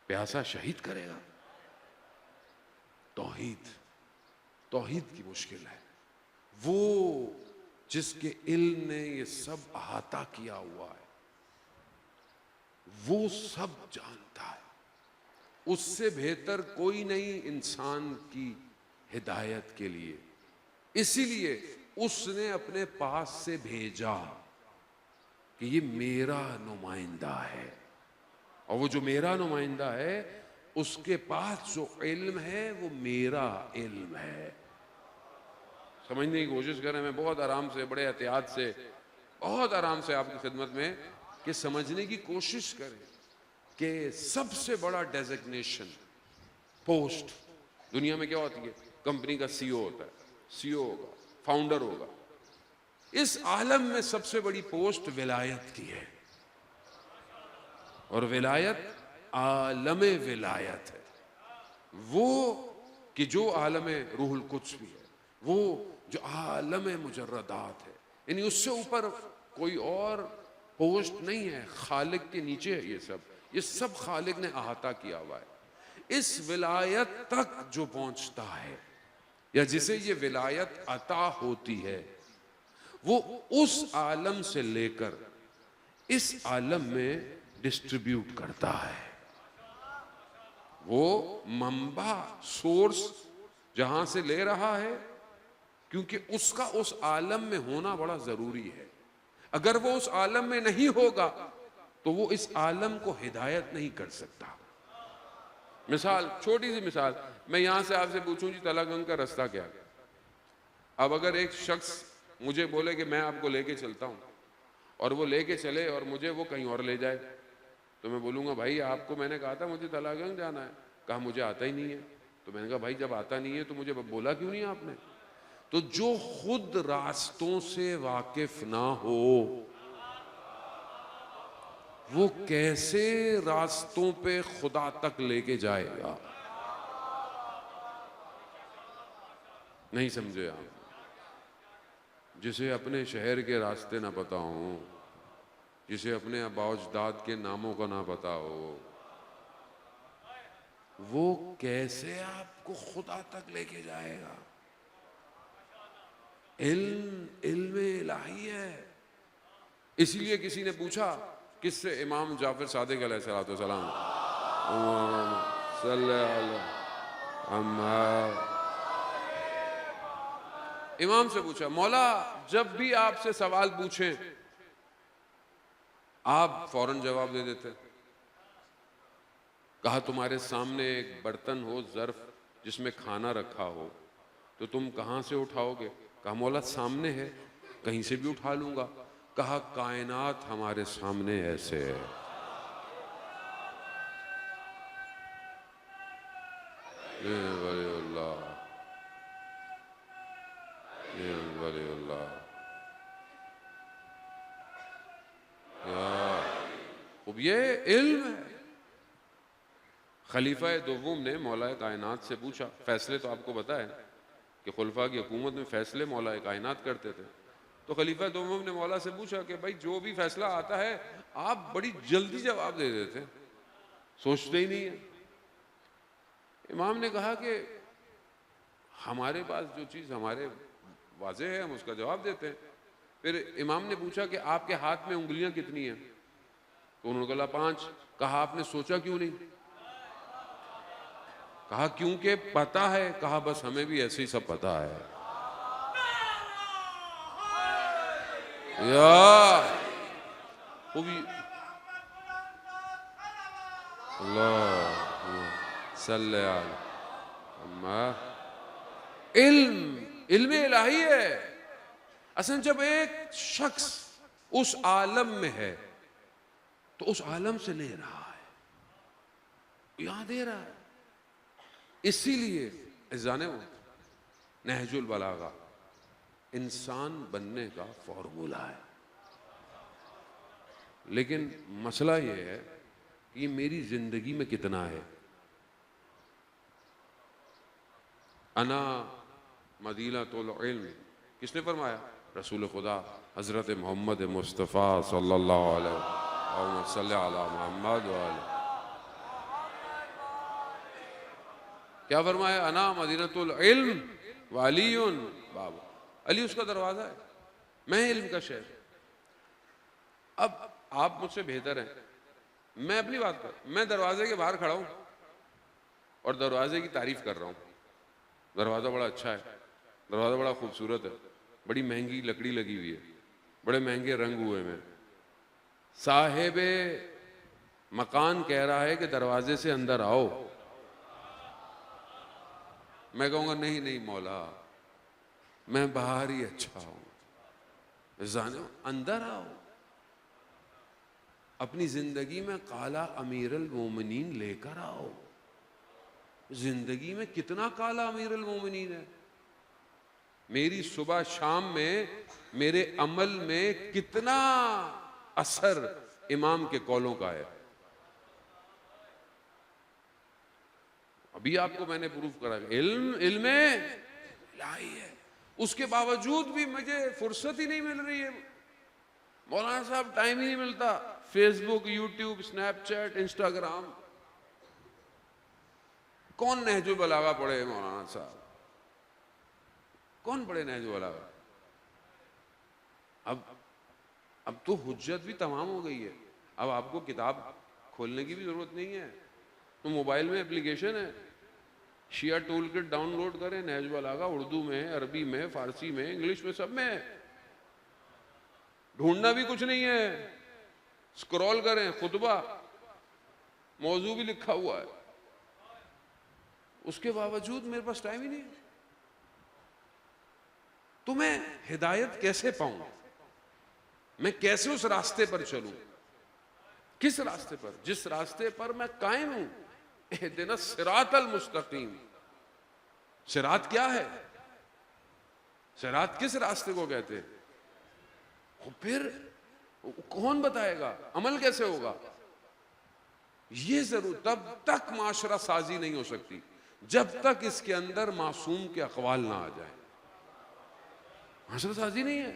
پیاسا شہید کرے گا. توحید کی مشکل ہے. وہ جس کے علم نے یہ سب احاطہ کیا ہوا ہے، وہ سب جانتا ہے. اس سے بہتر کوئی نہیں انسان کی ہدایت کے لیے. اسی لیے اس نے اپنے پاس سے بھیجا کہ یہ میرا نمائندہ ہے، اور وہ جو میرا نمائندہ ہے اس کے پاس جو علم ہے وہ میرا علم ہے. سمجھنے کی کوشش کریں. میں بہت آرام سے، بڑے احتیاط سے، بہت آرام سے آپ کی خدمت میں کہ سمجھنے کی کوشش کریں کہ سب سے بڑا ڈیزگنیشن پوسٹ دنیا میں کیا ہوتی ہے؟ کمپنی کا سی او ہوتا ہے، سی او ہوگا، فاؤنڈر ہوگا. اس عالم میں سب سے بڑی پوسٹ ولایت کی ہے، اور ولایت عالم ولایت ہے. وہ کہ جو عالم روح القدس بھی ہے، وہ جو عالم مجردات ہے، یعنی اس سے اوپر کوئی اور پوسٹ نہیں ہے. خالق کے نیچے ہے یہ سب خالق نے احاطہ کیا ہوا ہے. اس ولایت تک جو پہنچتا ہے یا جسے یہ ولایت عطا ہوتی ہے، وہ اس عالم سے لے کر اس عالم میں ڈسٹریبیوٹ کرتا ہے. وہ منبع، سورس جہاں سے لے رہا ہے، کیونکہ اس کا اس عالم میں ہونا بڑا ضروری ہے. اگر وہ اس عالم میں نہیں ہوگا تو وہ اس عالم کو ہدایت نہیں کر سکتا. مثال، چھوٹی سی مثال، میں یہاں سے آپ سے پوچھوں جی تلہ گنگ کا رستہ کیا ہے؟ اب اگر ایک شخص مجھے بولے کہ میں آپ کو لے کے چلتا ہوں، اور وہ لے کے چلے اور مجھے وہ کہیں اور لے جائے، تو میں بولوں گا بھائی آپ کو میں نے کہا تھا مجھے تلہ گنگ جانا ہے. کہا مجھے آتا ہی نہیں ہے. تو میں نے کہا بھائی جب آتا نہیں ہے تو مجھے بولا کیوں نہیں آپ نے؟ تو جو خود راستوں سے واقف نہ ہو وہ کیسے راستوں پہ خدا تک لے کے جائے گا؟ نہیں سمجھے آپ؟ جسے اپنے شہر کے راستے نہ پتا ہوں، جسے اپنے آباء و اجداد کے ناموں کا نہ پتا ہو، وہ کیسے آپ کو خدا تک لے کے جائے گا؟ علم الہی ہے. اسی لیے کسی نے پوچھا کس سے؟ امام جعفر صادق علیہ السلام صلی اللہ امام سے پوچھا مولا جب بھی آپ سے سوال پوچھیں آپ فوراً جواب دے دیتے. کہا تمہارے سامنے ایک برتن ہو، ظرف جس میں کھانا رکھا ہو، تو تم کہاں سے اٹھاؤ گے؟ کہا مولا سامنے ہے، کہیں سے بھی اٹھا لوں گا. کہا کائنات ہمارے سامنے ایسے ہے. اللہ خوب یہ علم ہے. خلیفہ دوم نے مولا کائنات سے پوچھا, فیصلے تو آپ کو پتہ ہے کہ خلفاء کی حکومت میں فیصلے مولا کائنات کرتے تھے. تو خلیفہ دوم نے مولا سے پوچھا کہ بھائی جو بھی فیصلہ آتا ہے آپ بڑی جلدی جواب دے دیتے ہیں, سوچتے ہی نہیں ہیں. امام نے کہا کہ ہمارے پاس جو چیز ہمارے واضح ہے ہم اس کا جواب دیتے ہیں. پھر امام نے پوچھا کہ آپ کے ہاتھ میں انگلیاں کتنی ہیں؟ تو انہوں نے کہا 5. کہا آپ نے سوچا کیوں نہیں؟ کہا کیونکہ پتا ہے. کہا بس ہمیں بھی ایسے ہی سب پتا ہے. یا خوبی اللہ صلی اللہ. علم الہی ہے. اصلا جب ایک شخص اس عالم میں ہے تو اس عالم سے لے رہا ہے, یہاں دے رہا ہے. اسی لیے جانے وہ نہج البلاغہ انسان بننے کا فارمولہ ہے. لیکن مسئلہ یہ ہے کہ یہ میری زندگی میں کتنا ہے. انا مدینۃ العلم کس نے فرمایا؟ رسول خدا حضرت محمد مصطفیٰ صلی اللہ علیہ وسلم. صلی علی محمد وآلہ. کیا فرمایا؟ انا مدینۃ العلم وعلی باب. علی اس کا دروازہ ہے, میں علم کا شہر. اب آپ مجھ سے بہتر ہیں, میں اپنی بات پر میں دروازے کے باہر کھڑا ہوں اور دروازے کی تعریف کر رہا ہوں. دروازہ بڑا اچھا ہے, دروازہ بڑا خوبصورت ہے, بڑی مہنگی لکڑی لگی ہوئی ہے, بڑے مہنگے رنگ ہوئے ہیں. صاحب مکان کہہ رہا ہے کہ دروازے سے اندر آؤ. میں کہوں گا نہیں نہیں مولا, میں باہر ہی اچھا ہوں. جانو اندر آؤ. اپنی زندگی میں کالا امیر المومنین لے کر آؤ. زندگی میں کتنا کالا امیر المومنین ہے. میری صبح شام میں میرے عمل میں کتنا اثر امام کے قولوں کا ہے. ابھی آپ کو میں نے پروف کرا علم الہی ہے. اس کے باوجود بھی مجھے فرصت ہی نہیں مل رہی ہے. مولانا صاحب ٹائم ہی نہیں ملتا. فیس بک, یوٹیوب, اسنیپ چیٹ, انسٹاگرام. کون نہج البلاغہ پڑھے مولانا صاحب؟ کون پڑھے نہج البلاغہ؟ اب تو حجت بھی تمام ہو گئی ہے. اب آپ کو کتاب کھولنے کی بھی ضرورت نہیں ہے. تو موبائل میں اپلیکیشن ہے, شیعہ ٹول کٹ ڈاؤن لوڈ کریں. نہج البلاغہ اردو میں, عربی میں, فارسی میں, انگلش میں, سب میں ہے. ڈھونڈنا بھی کچھ نہیں ہے. اسکرول کریں, خطبہ موضوع بھی لکھا ہوا ہے. اس کے باوجود میرے پاس ٹائم ہی نہیں ہے. تو میں ہدایت کیسے پاؤں؟ میں کیسے اس راستے پر چلوں؟ کس راستے پر؟ جس راستے پر میں قائم ہوں. اہدنا الصراط المستقیم. صراط کیا ہے؟ صراط کس راستے کو کہتے ہیں؟ پھر کون بتائے گا؟ عمل کیسے ہوگا؟ یہ ضرور تب تک معاشرہ سازی نہیں ہو سکتی جب تک اس کے اندر معصوم کے اقوال نہ آ جائیں. معاشرہ سازی نہیں ہے.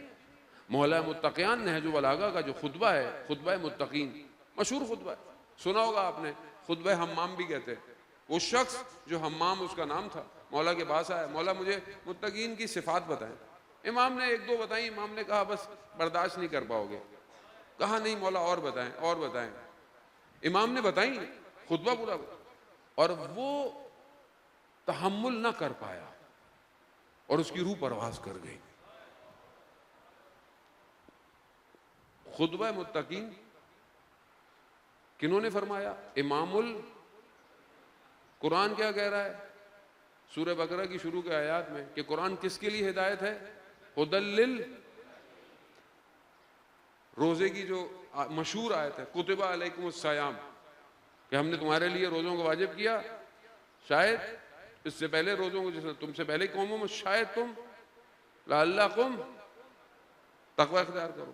مولا متقیان نہج البلاغہ کا جو خطبہ ہے, خطبہ متقین, مشہور خطبہ ہے, سنا ہوگا آپ نے. خطبہ حمام بھی کہتے ہیں. وہ شخص جو حمام اس کا نام تھا, مولا کے پاس آیا, مولا مجھے متقین کی صفات بتائیں. امام نے 1-2 بتائیں. امام نے کہا بس برداشت نہیں کر پاؤ گے. کہا نہیں مولا اور بتائیں, اور بتائیں. امام نے بتائیں, خطبہ پورا, اور وہ تحمل نہ کر پایا اور اس کی روح پرواز کر گئی. خطبہ متقین کنہوں نے فرمایا؟ امام قرآن کیا کہہ رہا ہے سورہ بقرہ کی شروع کے آیات میں کہ قرآن کس کے لیے ہدایت ہے؟ ہدی روزے کی جو مشہور آیت ہے, کتب علیکم الصیام, کہ ہم نے تمہارے لیے روزوں کو واجب کیا. شاید اس سے پہلے روزوں کو, جیسے تم سے پہلے قوموں میں, شاید تم لعلکم تقوی اختیار کرو.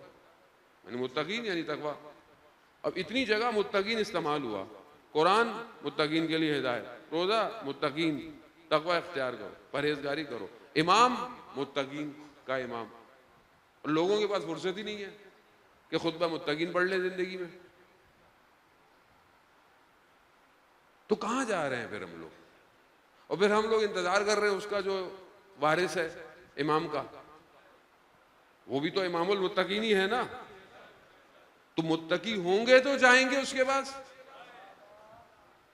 یعنی متقین یعنی تقوی. اب اتنی جگہ متقین استعمال ہوا، قرآن متقین کے لیے ہدایت، روزہ متقین، تقوی اختیار کرو، پرہیزگاری کرو، امام متقین کا امام. اور لوگوں کے پاس فرصت ہی نہیں ہے کہ خطبہ متقین پڑھ لیں زندگی میں. تو کہاں جا رہے ہیں پھر ہم لوگ؟ اور پھر ہم لوگ انتظار کر رہے ہیں اس کا جو وارث ہے امام کا، وہ بھی تو امام المتقین ہی ہے نا. تو متقی ہوں گے تو جائیں گے اس کے پاس.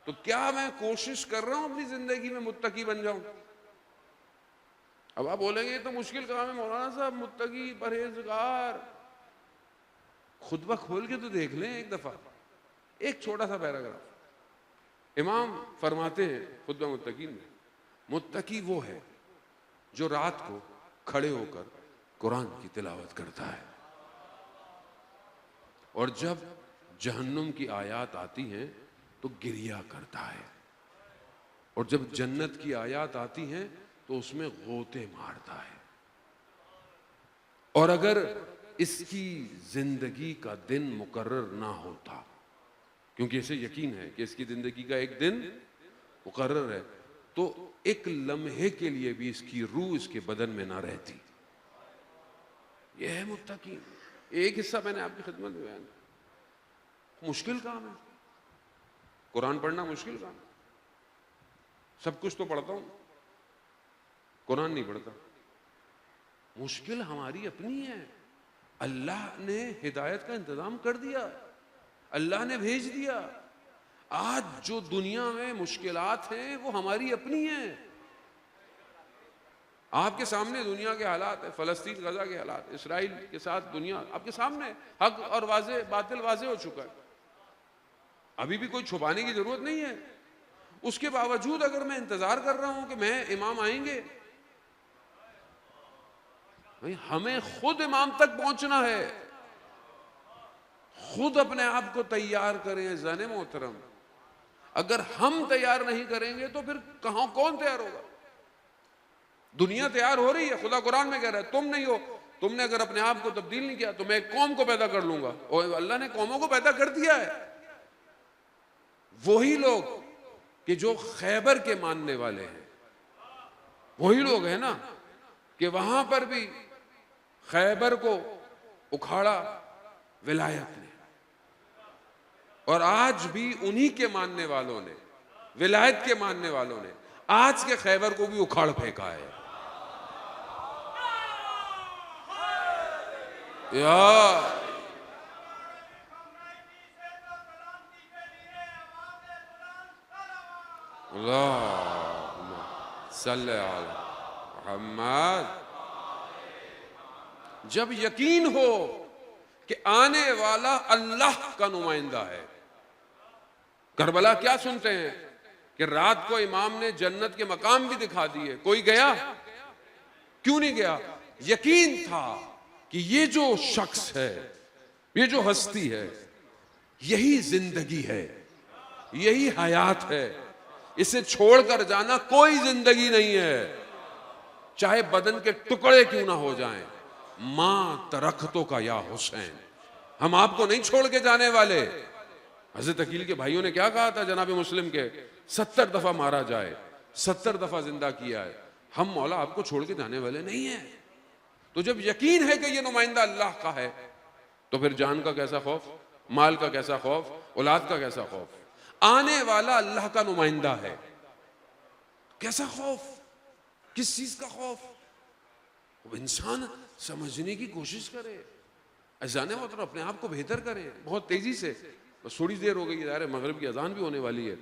تو کیا میں کوشش کر رہا ہوں اپنی زندگی میں متقی بن جاؤں؟ اب آپ بولیں گے یہ تو مشکل کام ہے مولانا صاحب، متقی پرہیزگار. خطبہ کھول کے تو دیکھ لیں ایک دفعہ، ایک چھوٹا سا پیراگراف. امام فرماتے ہیں خطبہ متقین میں، متقی وہ ہے جو رات کو کھڑے ہو کر قرآن کی تلاوت کرتا ہے، اور جب جہنم کی آیات آتی ہیں تو گریہ کرتا ہے، اور جب جنت کی آیات آتی ہیں تو اس میں غوطے مارتا ہے. اور اگر اس کی زندگی کا دن مقرر نہ ہوتا، کیونکہ اسے یقین ہے کہ اس کی زندگی کا ایک دن مقرر ہے، تو ایک لمحے کے لیے بھی اس کی روح اس کے بدن میں نہ رہتی. یہ ہے متقین. ایک حصہ میں نے آپ کی خدمت میں بیان کیا. مشکل کام ہے قرآن پڑھنا، مشکل کام ہے. سب کچھ تو پڑھتا ہوں، قرآن نہیں پڑھتا. مشکل ہماری اپنی ہے. اللہ نے ہدایت کا انتظام کر دیا، اللہ نے بھیج دیا. آج جو دنیا میں مشکلات ہیں وہ ہماری اپنی ہیں. آپ کے سامنے دنیا کے حالات ہیں، فلسطین غزہ کے حالات، اسرائیل کے ساتھ دنیا آپ کے سامنے، حق اور واضح باطل واضح ہو چکا ہے. ابھی بھی کوئی چھپانے کی ضرورت نہیں ہے. اس کے باوجود اگر میں انتظار کر رہا ہوں کہ میں امام آئیں گے، ہمیں خود امام تک پہنچنا ہے. خود اپنے آپ کو تیار کریں زن محترم. اگر ہم تیار نہیں کریں گے تو پھر کہاں کون تیار ہوگا؟ دنیا تیار ہو رہی ہے. خدا قرآن میں کہہ رہا ہے تم نہیں ہو. تم نے اگر اپنے آپ کو تبدیل نہیں کیا تو میں ایک قوم کو پیدا کر لوں گا. اور اللہ نے قوموں کو پیدا کر دیا ہے. وہی لوگ کہ جو خیبر کے ماننے والے ہیں، وہی لوگ ہیں نا کہ وہاں پر بھی خیبر کو اکھاڑا ولایت نے، اور آج بھی انہی کے ماننے والوں نے، ولایت کے ماننے والوں نے آج کے خیبر کو بھی اکھاڑ پھینکا ہے. یا اللہم صلی علی محمد. جب یقین ہو کہ آنے والا اللہ کا نمائندہ ہے. کربلا کیا سنتے ہیں کہ رات کو امام نے جنت کے مقام بھی دکھا دیے، کوئی گیا؟ کیوں نہیں گیا؟ یقین تھا کہ یہ جو شخص ہے، یہ جو ہستی ہے، یہی زندگی ہے، یہی حیات ہے. اسے چھوڑ کر جانا کوئی زندگی نہیں ہے، چاہے بدن کے ٹکڑے کیوں نہ ہو جائیں. ماں ترکتوں کا یا حسین، ہم آپ کو نہیں چھوڑ کے جانے والے. حضرت عقیل کے بھائیوں نے کیا کہا تھا جناب مسلم کے؟ 70 دفعہ مارا جائے، 70 دفعہ زندہ کیا ہے، ہم مولا آپ کو چھوڑ کے جانے والے نہیں ہیں. تو جب یقین ہے کہ یہ نمائندہ اللہ کا ہے تو پھر جان کا کیسا خوف، مال کا کیسا خوف، اولاد کا کیسا خوف؟ آنے والا اللہ کا نمائندہ ہے، کیسا خوف؟ کس چیز کا خوف؟ اب انسان سمجھنے کی کوشش کرے. اذان محترم اپنے آپ کو بہتر کریں بہت تیزی سے. بس تھوڑی دیر ہو گئی، ظاہر ہے مغرب کی اذان بھی ہونے والی ہے.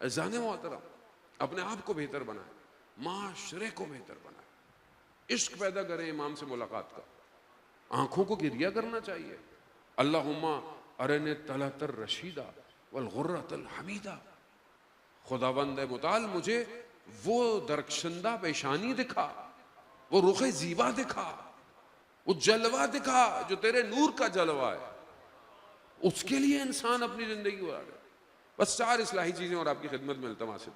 اذان محترم اپنے آپ کو بہتر بنائیں، معاشرے کو بہتر بنائیں. عشق پیدا کریں امام سے ملاقات کا. آنکھوں کو گریہ کرنا چاہیے. اللہم ارنی طلعت الرشیدہ والغرۃ الحمیدہ. خداوند متعال مجھے وہ درخشندہ پیشانی دکھا، وہ رخ زیبا دکھا، وہ جلوہ دکھا جو تیرے نور کا جلوہ ہے. اس کے لیے انسان اپنی زندگی گزار رہا ہے. بس 4 اصلاحی چیزیں اور آپ کی خدمت میں التماس ہے.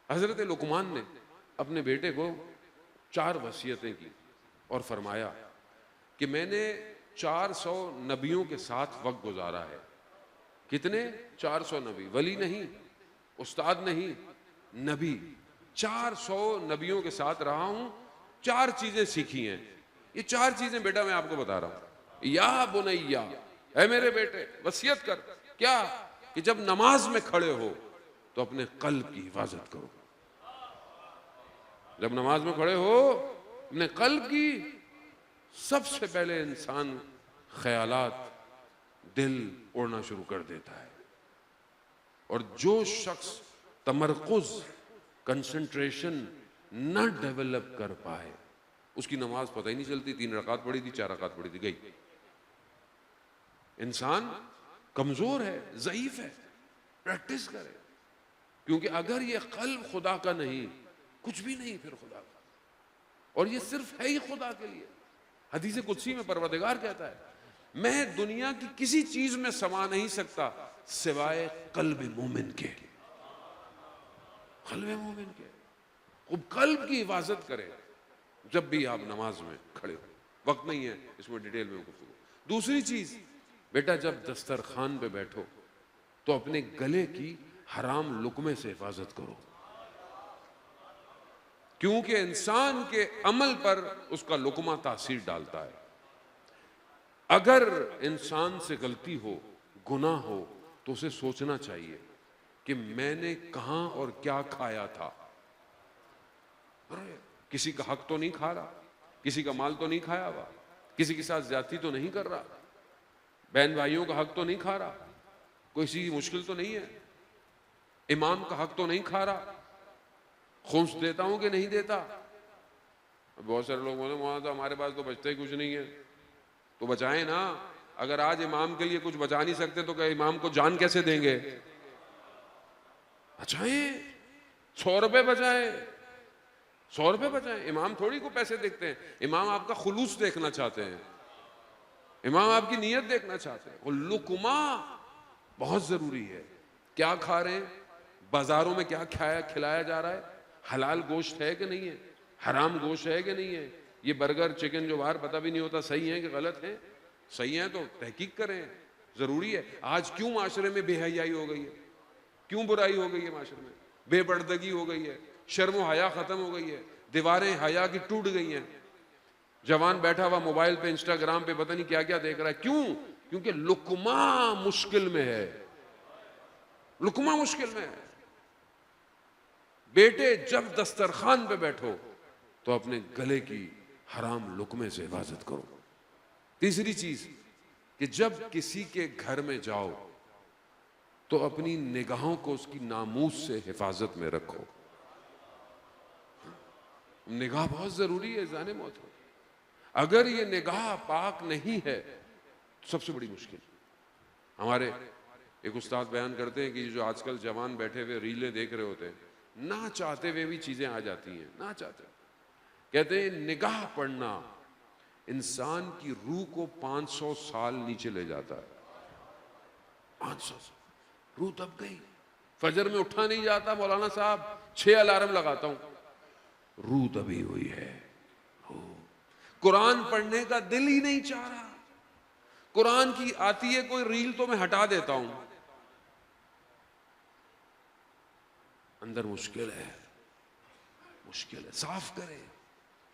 حضرت لقمان نے اپنے بیٹے کو 4 وصیتیں کی اور فرمایا کہ میں نے 400 نبیوں کے ساتھ وقت گزارا ہے. کتنے؟ 400 نبی، ولی نہیں، استاد نہیں، نبی۔ 400 نبیوں کے ساتھ رہا ہوں، 4 چیزیں سیکھی ہیں۔ یہ 4 چیزیں بیٹا میں آپ کو بتا رہا ہوں۔ یا بنیا، اے میرے بیٹے وصیت کر، کیا کہ جب نماز میں کھڑے ہو تو اپنے قلب کی حفاظت کرو۔ جب نماز میں کھڑے ہو اپنے قلب کی، سب سے پہلے انسان خیالات، دل اڑنا شروع کر دیتا ہے، اور جو شخص تمرکز، کنسنٹریشن نہ ڈیولپ کر پائے اس کی نماز پتہ ہی نہیں چلتی، 3 رکعت پڑھی تھی، 4 رکعت پڑھی تھی، گئی۔ انسان کمزور ہے، ضعیف ہے، پریکٹس کرے، کیونکہ اگر یہ قلب خدا کا نہیں، کچھ بھی نہیں پھر خدا کا، اور یہ صرف ہے ہی خدا کے لیے۔ حدیث قدسی میں پروردگار کہتا ہے میں دنیا کی کسی چیز میں سما نہیں سکتا سوائے قلب مومن کے، قلب مومن کے۔ خوب قلب کی حفاظت کرے جب بھی آپ نماز میں کھڑے ہو۔ وقت نہیں ہے اس میں ڈیٹیل میں گفتگو۔ دوسری چیز بیٹا، جب دسترخوان پہ بیٹھو تو اپنے گلے کی حرام لقمے سے حفاظت کرو، کیونکہ انسان کے عمل پر اس کا لقمہ تاثیر ڈالتا ہے۔ اگر انسان سے غلطی ہو، گناہ ہو، تو اسے سوچنا چاہیے کہ میں نے کہاں اور کیا کھایا تھا۔ کسی کا حق تو نہیں کھا رہا، کسی کا مال تو نہیں کھایا ہوا، کسی کے ساتھ زیادتی تو نہیں کر رہا، بہن بھائیوں کا حق تو نہیں کھا رہا، کوئی سی مشکل تو نہیں ہے، امام کا حق تو نہیں کھا رہا، خمس دیتا ہوں کہ نہیں دیتا۔ بہت سارے لوگ بولے وہاں تو ہمارے پاس تو بچتا ہی کچھ نہیں ہے، تو بچائیں نا۔ اگر آج امام کے لیے کچھ بچا نہیں سکتے تو کہ امام کو جان کیسے دیں گے؟ بچائیں، 100 روپے بچائیں، 100 روپے بچائیں۔ امام تھوڑی کو پیسے دیکھتے ہیں، امام آپ کا خلوص دیکھنا چاہتے ہیں، امام آپ کی نیت دیکھنا چاہتے ہیں۔ اور لقمہ بہت ضروری ہے۔ کیا کھا رہے ہیں؟ بازاروں میں کیا کھلایا جا رہا ہے؟ حلال گوشت ہے کہ نہیں ہے؟ حرام گوشت ہے کہ نہیں ہے؟ یہ برگر چکن جو باہر پتہ بھی نہیں ہوتا صحیح ہے کہ غلط ہے، صحیح ہے تو تحقیق کریں، ضروری ہے۔ آج کیوں معاشرے میں بے حیائی ہو گئی ہے؟ کیوں برائی ہو گئی ہے معاشرے میں؟ بے پردگی ہو گئی ہے، شرم و حیا ختم ہو گئی ہے، دیواریں حیا کی ٹوٹ گئی ہیں۔ جوان بیٹھا ہوا موبائل پہ، انسٹاگرام پہ پتہ نہیں کیا کیا دیکھ رہا ہے۔ کیوں؟ کیونکہ لقمہ مشکل میں ہے، لقمہ مشکل میں ہے۔ بیٹے جب دسترخوان پہ بیٹھو تو اپنے گلے کی حرام لقمے سے حفاظت کرو۔ تیسری چیز کہ جب کسی کے گھر میں جاؤ تو اپنی نگاہوں کو اس کی ناموس سے حفاظت میں رکھو۔ نگاہ بہت ضروری ہے جان محترم۔ اگر یہ نگاہ پاک نہیں ہے تو سب سے بڑی مشکل۔ ہمارے ایک استاد بیان کرتے ہیں کہ جو آج کل جوان بیٹھے ہوئے ریلیں دیکھ رہے ہوتے ہیں، نہ چاہتے ہوئے بھی چیزیں آ جاتی ہیں، نہ چاہتے۔ کہتے ہیں نگاہ پڑنا انسان کی روح کو 500 سال نیچے لے جاتا ہے۔ 500 سال روح دب گئی، فجر میں اٹھا نہیں جاتا مولانا صاحب، 6 الارم لگاتا ہوں، روح دبی ہوئی ہے۔ قرآن پڑھنے کا دل ہی نہیں چاہ رہا، قرآن کی آتی ہے کوئی ریل تو میں ہٹا دیتا ہوں، اندر مشکل ہے، مشکل ہے، صاف کرے۔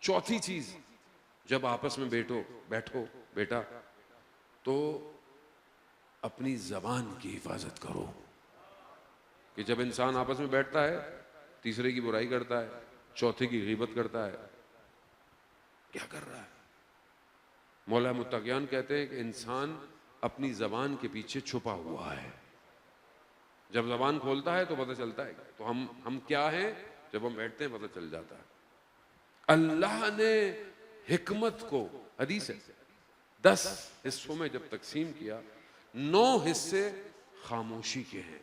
چوتھی چیز، جب آپس میں بیٹھو بیٹا تو اپنی زبان کی حفاظت کرو، کہ جب انسان آپس میں بیٹھتا ہے تیسرے کی برائی کرتا ہے، چوتھے کی غیبت کرتا ہے، کیا کر رہا ہے؟ مولا متقیان کہتے ہیں کہ انسان اپنی زبان کے پیچھے چھپا ہوا ہے، جب زبان کھولتا ہے تو پتہ چلتا ہے۔ تو ہم کیا ہیں؟ جب ہم بیٹھتے ہیں پتہ چل جاتا ہے۔ اللہ نے حکمت کو، حدیث ہے، 10 حصوں میں جب تقسیم کیا، 9 حصے خاموشی کے ہیں،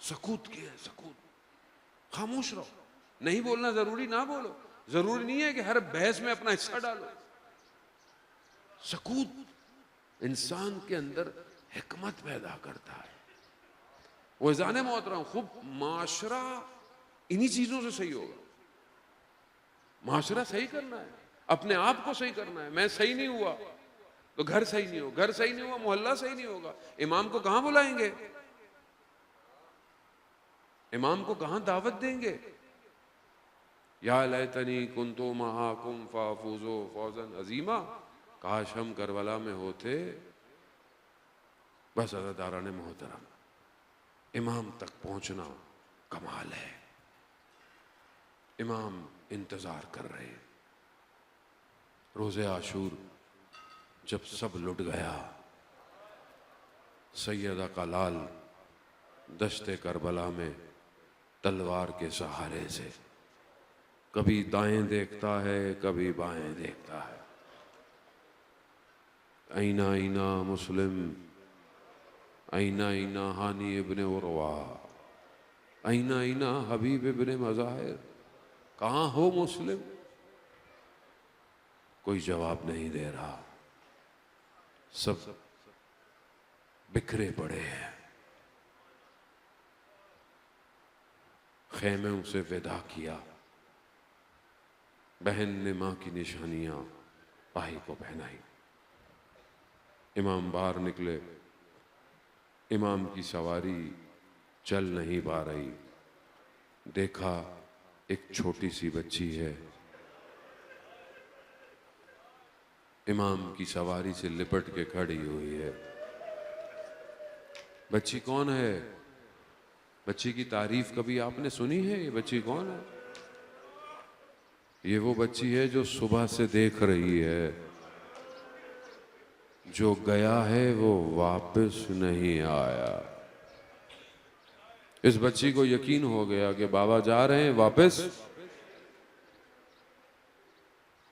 سکوت کے ہیں، سکوت، خاموش رہو۔ نہیں بولنا ضروری، نہ بولو، ضروری نہیں ہے کہ ہر بحث میں اپنا حصہ ڈالو۔ سکوت انسان کے اندر حکمت پیدا کرتا ہے۔ وزان محترم، خوب معاشرہ انہی چیزوں سے صحیح ہوگا۔ معاشرہ صحیح کرنا ہے، اپنے آپ کو صحیح کرنا ہے۔ میں صحیح نہیں ہوا تو گھر صحیح نہیں ہو، گھر صحیح نہیں ہوا محلہ صحیح نہیں ہوگا، امام کو کہاں بلائیں گے؟ امام کو کہاں دعوت دیں گے؟ یا لیتنی کنت معاکم فافوز فوزا عظیما، کاش ہم کربلا میں ہوتے۔ بس عزیزان محترم، امام تک پہنچنا کمال ہے۔ امام انتظار کر رہے ہیں۔ روز عاشور جب سب لٹ گیا، سیدہ کا لال دشت کربلا میں تلوار کے سہارے سے کبھی دائیں دیکھتا ہے کبھی بائیں دیکھتا ہے۔ اینا اینا مسلم، اینا اینا ہانی ابن عروہ، اینا اینا حبیب ابن مظاہر، کہاں ہو مسلم؟ کوئی جواب نہیں دے رہا، سب بکھرے پڑے ہیں۔ خیموں سے ودا کیا، بہن نے ماں کی نشانیاں بھائی کو پہنائی۔ امام باہر نکلے، امام کی سواری چل نہیں پا رہی، دیکھا ایک چھوٹی سی بچی ہے، امام کی سواری سے لپٹ کے کھڑی ہوئی ہے۔ بچی کون ہے؟ بچی کی تعریف کبھی آپ نے سنی ہے؟ یہ بچی کون ہے؟ یہ وہ بچی ہے جو صبح سے دیکھ رہی ہے، جو گیا ہے وہ واپس نہیں آیا۔ اس بچی کو یقین ہو گیا کہ بابا جا رہے ہیں واپس۔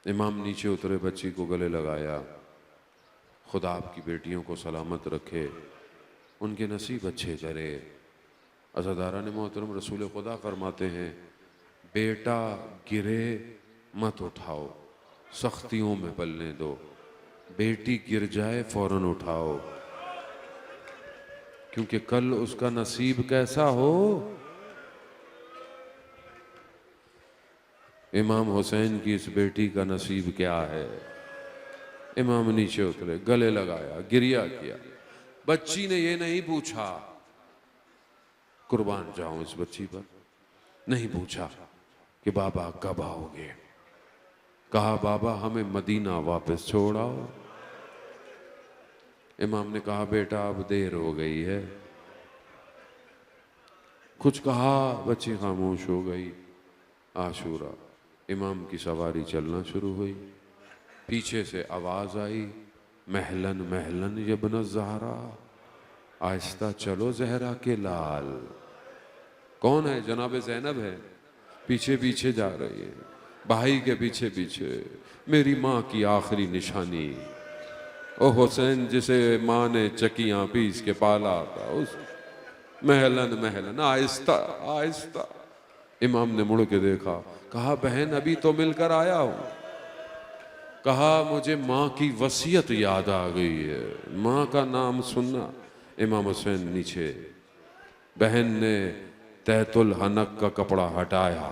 امام نیچے اترے، بچی کو گلے لگایا، خدا آپ کی بیٹیوں کو سلامت رکھے، ان کے نصیب اچھے کرے۔ عزیزان محترم، رسول خدا فرماتے ہیں بیٹا گرے مت اٹھاؤ، سختیوں میں پلنے دو، بیٹی گر جائے فوراً اٹھاؤ، کیونکہ کل اس کا نصیب کیسا ہو۔ امام حسین کی اس بیٹی کا نصیب کیا ہے؟ امام نیچے اترے، گلے لگایا، گریہ کیا۔ بچی نے یہ نہیں پوچھا، قربان جاؤں اس بچی پر، نہیں پوچھا کہ بابا کب آؤ گے، کہا بابا ہمیں مدینہ واپس چھوڑاؤ۔ امام نے کہا بیٹا اب دیر ہو گئی ہے، کچھ کہا، بچی خاموش ہو گئی۔ عاشورہ، امام کی سواری چلنا شروع ہوئی، پیچھے سے آواز آئی مہلن مہلن یبن الزہرا، آہستہ چلو زہرا کے لال۔ کون ہے؟ جناب زینب ہے، پیچھے پیچھے جا رہی ہے، بھائی کے پیچھے پیچھے، میری ماں کی آخری نشانی، او حسین جسے ماں نے چکیاں پیس کے پالا تھا، اس مہلن مہلن، آہستہ آہستہ۔ امام نے مڑ کے دیکھا، کہا بہن ابھی تو مل کر آیا ہوں۔ کہا مجھے ماں کی وصیت یاد آ گئی ہے، ماں کا نام سننا۔ امام حسین نیچے، بہن نے تحت الحنک کا کپڑا ہٹایا،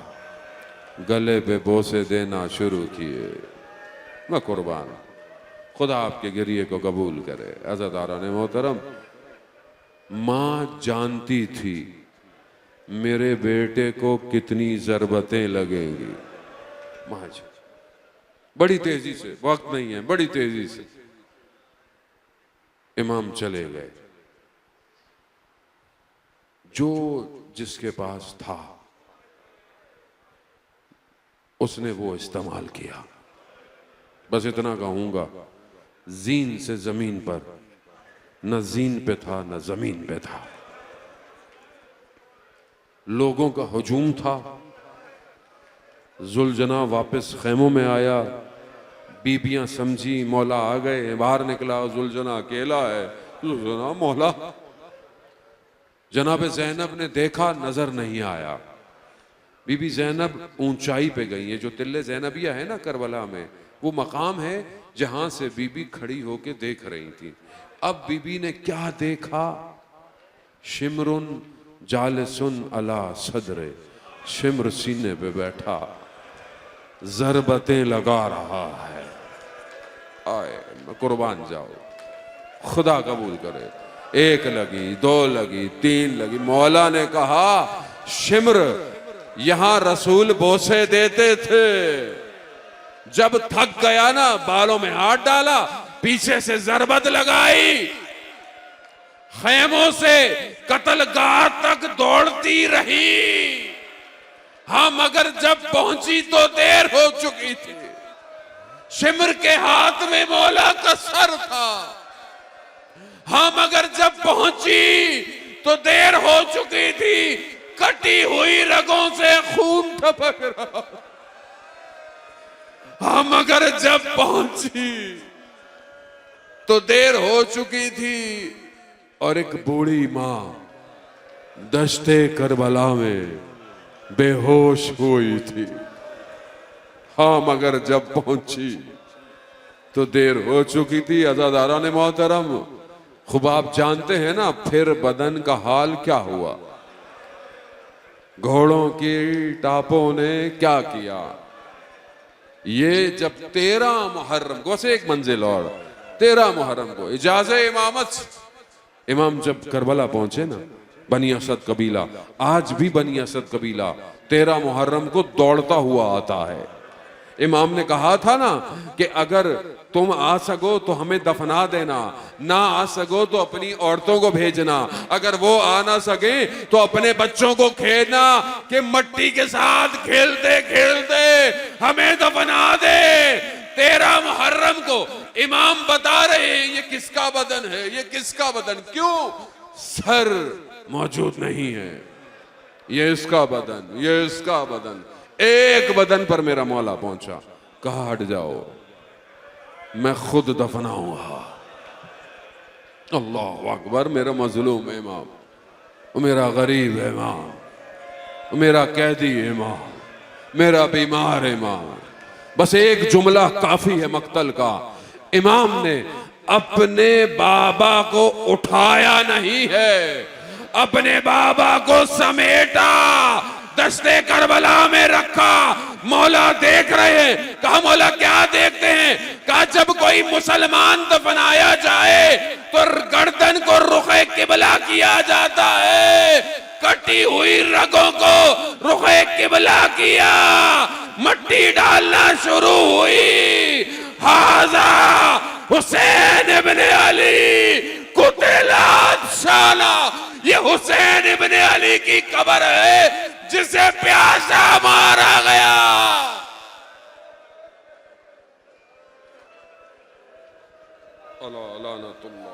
گلے پہ بوسے دینا شروع کیے۔ میں قربان، خدا آپ کے گریے کو قبول کرے۔ عزیزان محترم، ماں جانتی تھی میرے بیٹے کو کتنی ضربتیں لگیں گی۔ ماں جی بڑی تیزی سے، وقت نہیں ہے، بڑی تیزی سے امام چلے گئے، جو جس کے پاس تھا اس نے وہ استعمال کیا۔ بس اتنا کہوں گا، زین سے زمین پر، نہ زین پہ تھا نہ زمین پہ تھا، لوگوں کا ہجوم تھا۔ ذوالجناح واپس خیموں میں آیا، بیبیاں سمجھی مولا آ گئے، باہر نکلا، ذوالجناح اکیلا ہے۔ ذوالجناح مولا، جناب زینب نے دیکھا، نظر نہیں آیا۔ بی بی زینب اونچائی پہ گئی ہیں، جو تلے زینبیہ ہے نا کربلا میں، وہ مقام ہے جہاں سے بی بی کھڑی ہو کے دیکھ رہی تھی۔ اب بی بی نے کیا دیکھا؟ شمرن جالسن علی صدر، شمر سینے پہ بیٹھا ضربتیں لگا رہا ہے۔ آئے قربان جاؤ، خدا قبول کرے۔ ایک لگی، دو لگی، تین لگی، مولا نے کہا شمر یہاں رسول بوسے دیتے تھے، جب تھک گیا نا بالوں میں ہاتھ ڈالا، پیچھے سے ضربت لگائی، خیموں سے قتل گاہ تک دوڑتی رہی، ہاں مگر جب پہنچی تو دیر ہو چکی تھی۔ شمر کے ہاتھ میں مولا کا سر تھا، ہاں مگر جب پہنچی تو دیر ہو چکی تھی، کٹی ہوئی رگوں سے خون ٹپک رہا، ہاں مگر جب پہنچی تو دیر ہو چکی تھی، اور ایک بوڑھی ماں دشت کربلا میں بے ہوش ہوئی تھی، ہاں مگر جب پہنچی تو دیر ہو چکی تھی۔ عزاداران محترم، خوب آپ جانتے ہیں نا پھر بدن کا حال کیا ہوا، گھوڑوں کی ٹاپوں نے کیا کیا۔ یہ جب 13 محرم کو، ویسے ایک منزل اور 13 محرم کو اجازہ امامت، امام جب کربلا پہنچے نا، بنی اسد قبیلہ، آج بھی بنی اسد قبیلہ 13 محرم کو دوڑتا ہوا آتا ہے۔ امام نے کہا تھا نا کہ اگر تم آ سکو تو ہمیں دفنا دینا، نہ آ سکو تو اپنی عورتوں کو بھیجنا، اگر وہ آ نہ سکیں تو اپنے بچوں کو کھیلنا کہ مٹی کے ساتھ کھیلتے کھیلتے ہمیں دفنا دے۔ 13 محرم کو امام بتا رہے ہیں یہ کس کا بدن ہے، یہ کس کا بدن، کیوں؟ سر موجود نہیں ہے، یہ اس کا بدن، یہ اس کا بدن۔ ایک بدن پر میرا مولا پہنچا، کہا ہٹ جاؤ میں خود دفناؤں گا۔ اللہ اکبر، میرا مظلوم امام، میرا غریب امام، میرا قیدی امام، میرا بیمار امام، بس ایک جملہ کافی ہے مقتل کا۔ امام نے اپنے بابا کو اٹھایا نہیں ہے، اپنے بابا کو سمیٹا، دشت کربلا میں رکھا۔ مولا دیکھ رہے ہیں، کہا مولا کیا دیکھتے ہیں؟ کہا جب کوئی مسلمان دفنایا جائے تو گردن کو رخ قبلہ کیا جاتا ہے، کٹی ہوئی رگوں کو رخ قبلہ کیا، مٹی ڈالنا شروع ہوئی۔ ھذا حسین ابن علی قتلت شالہ، یہ حسین ابن علی کی قبر ہے جسے پیاسا مارا گیا۔ اللہ لعنت اللہ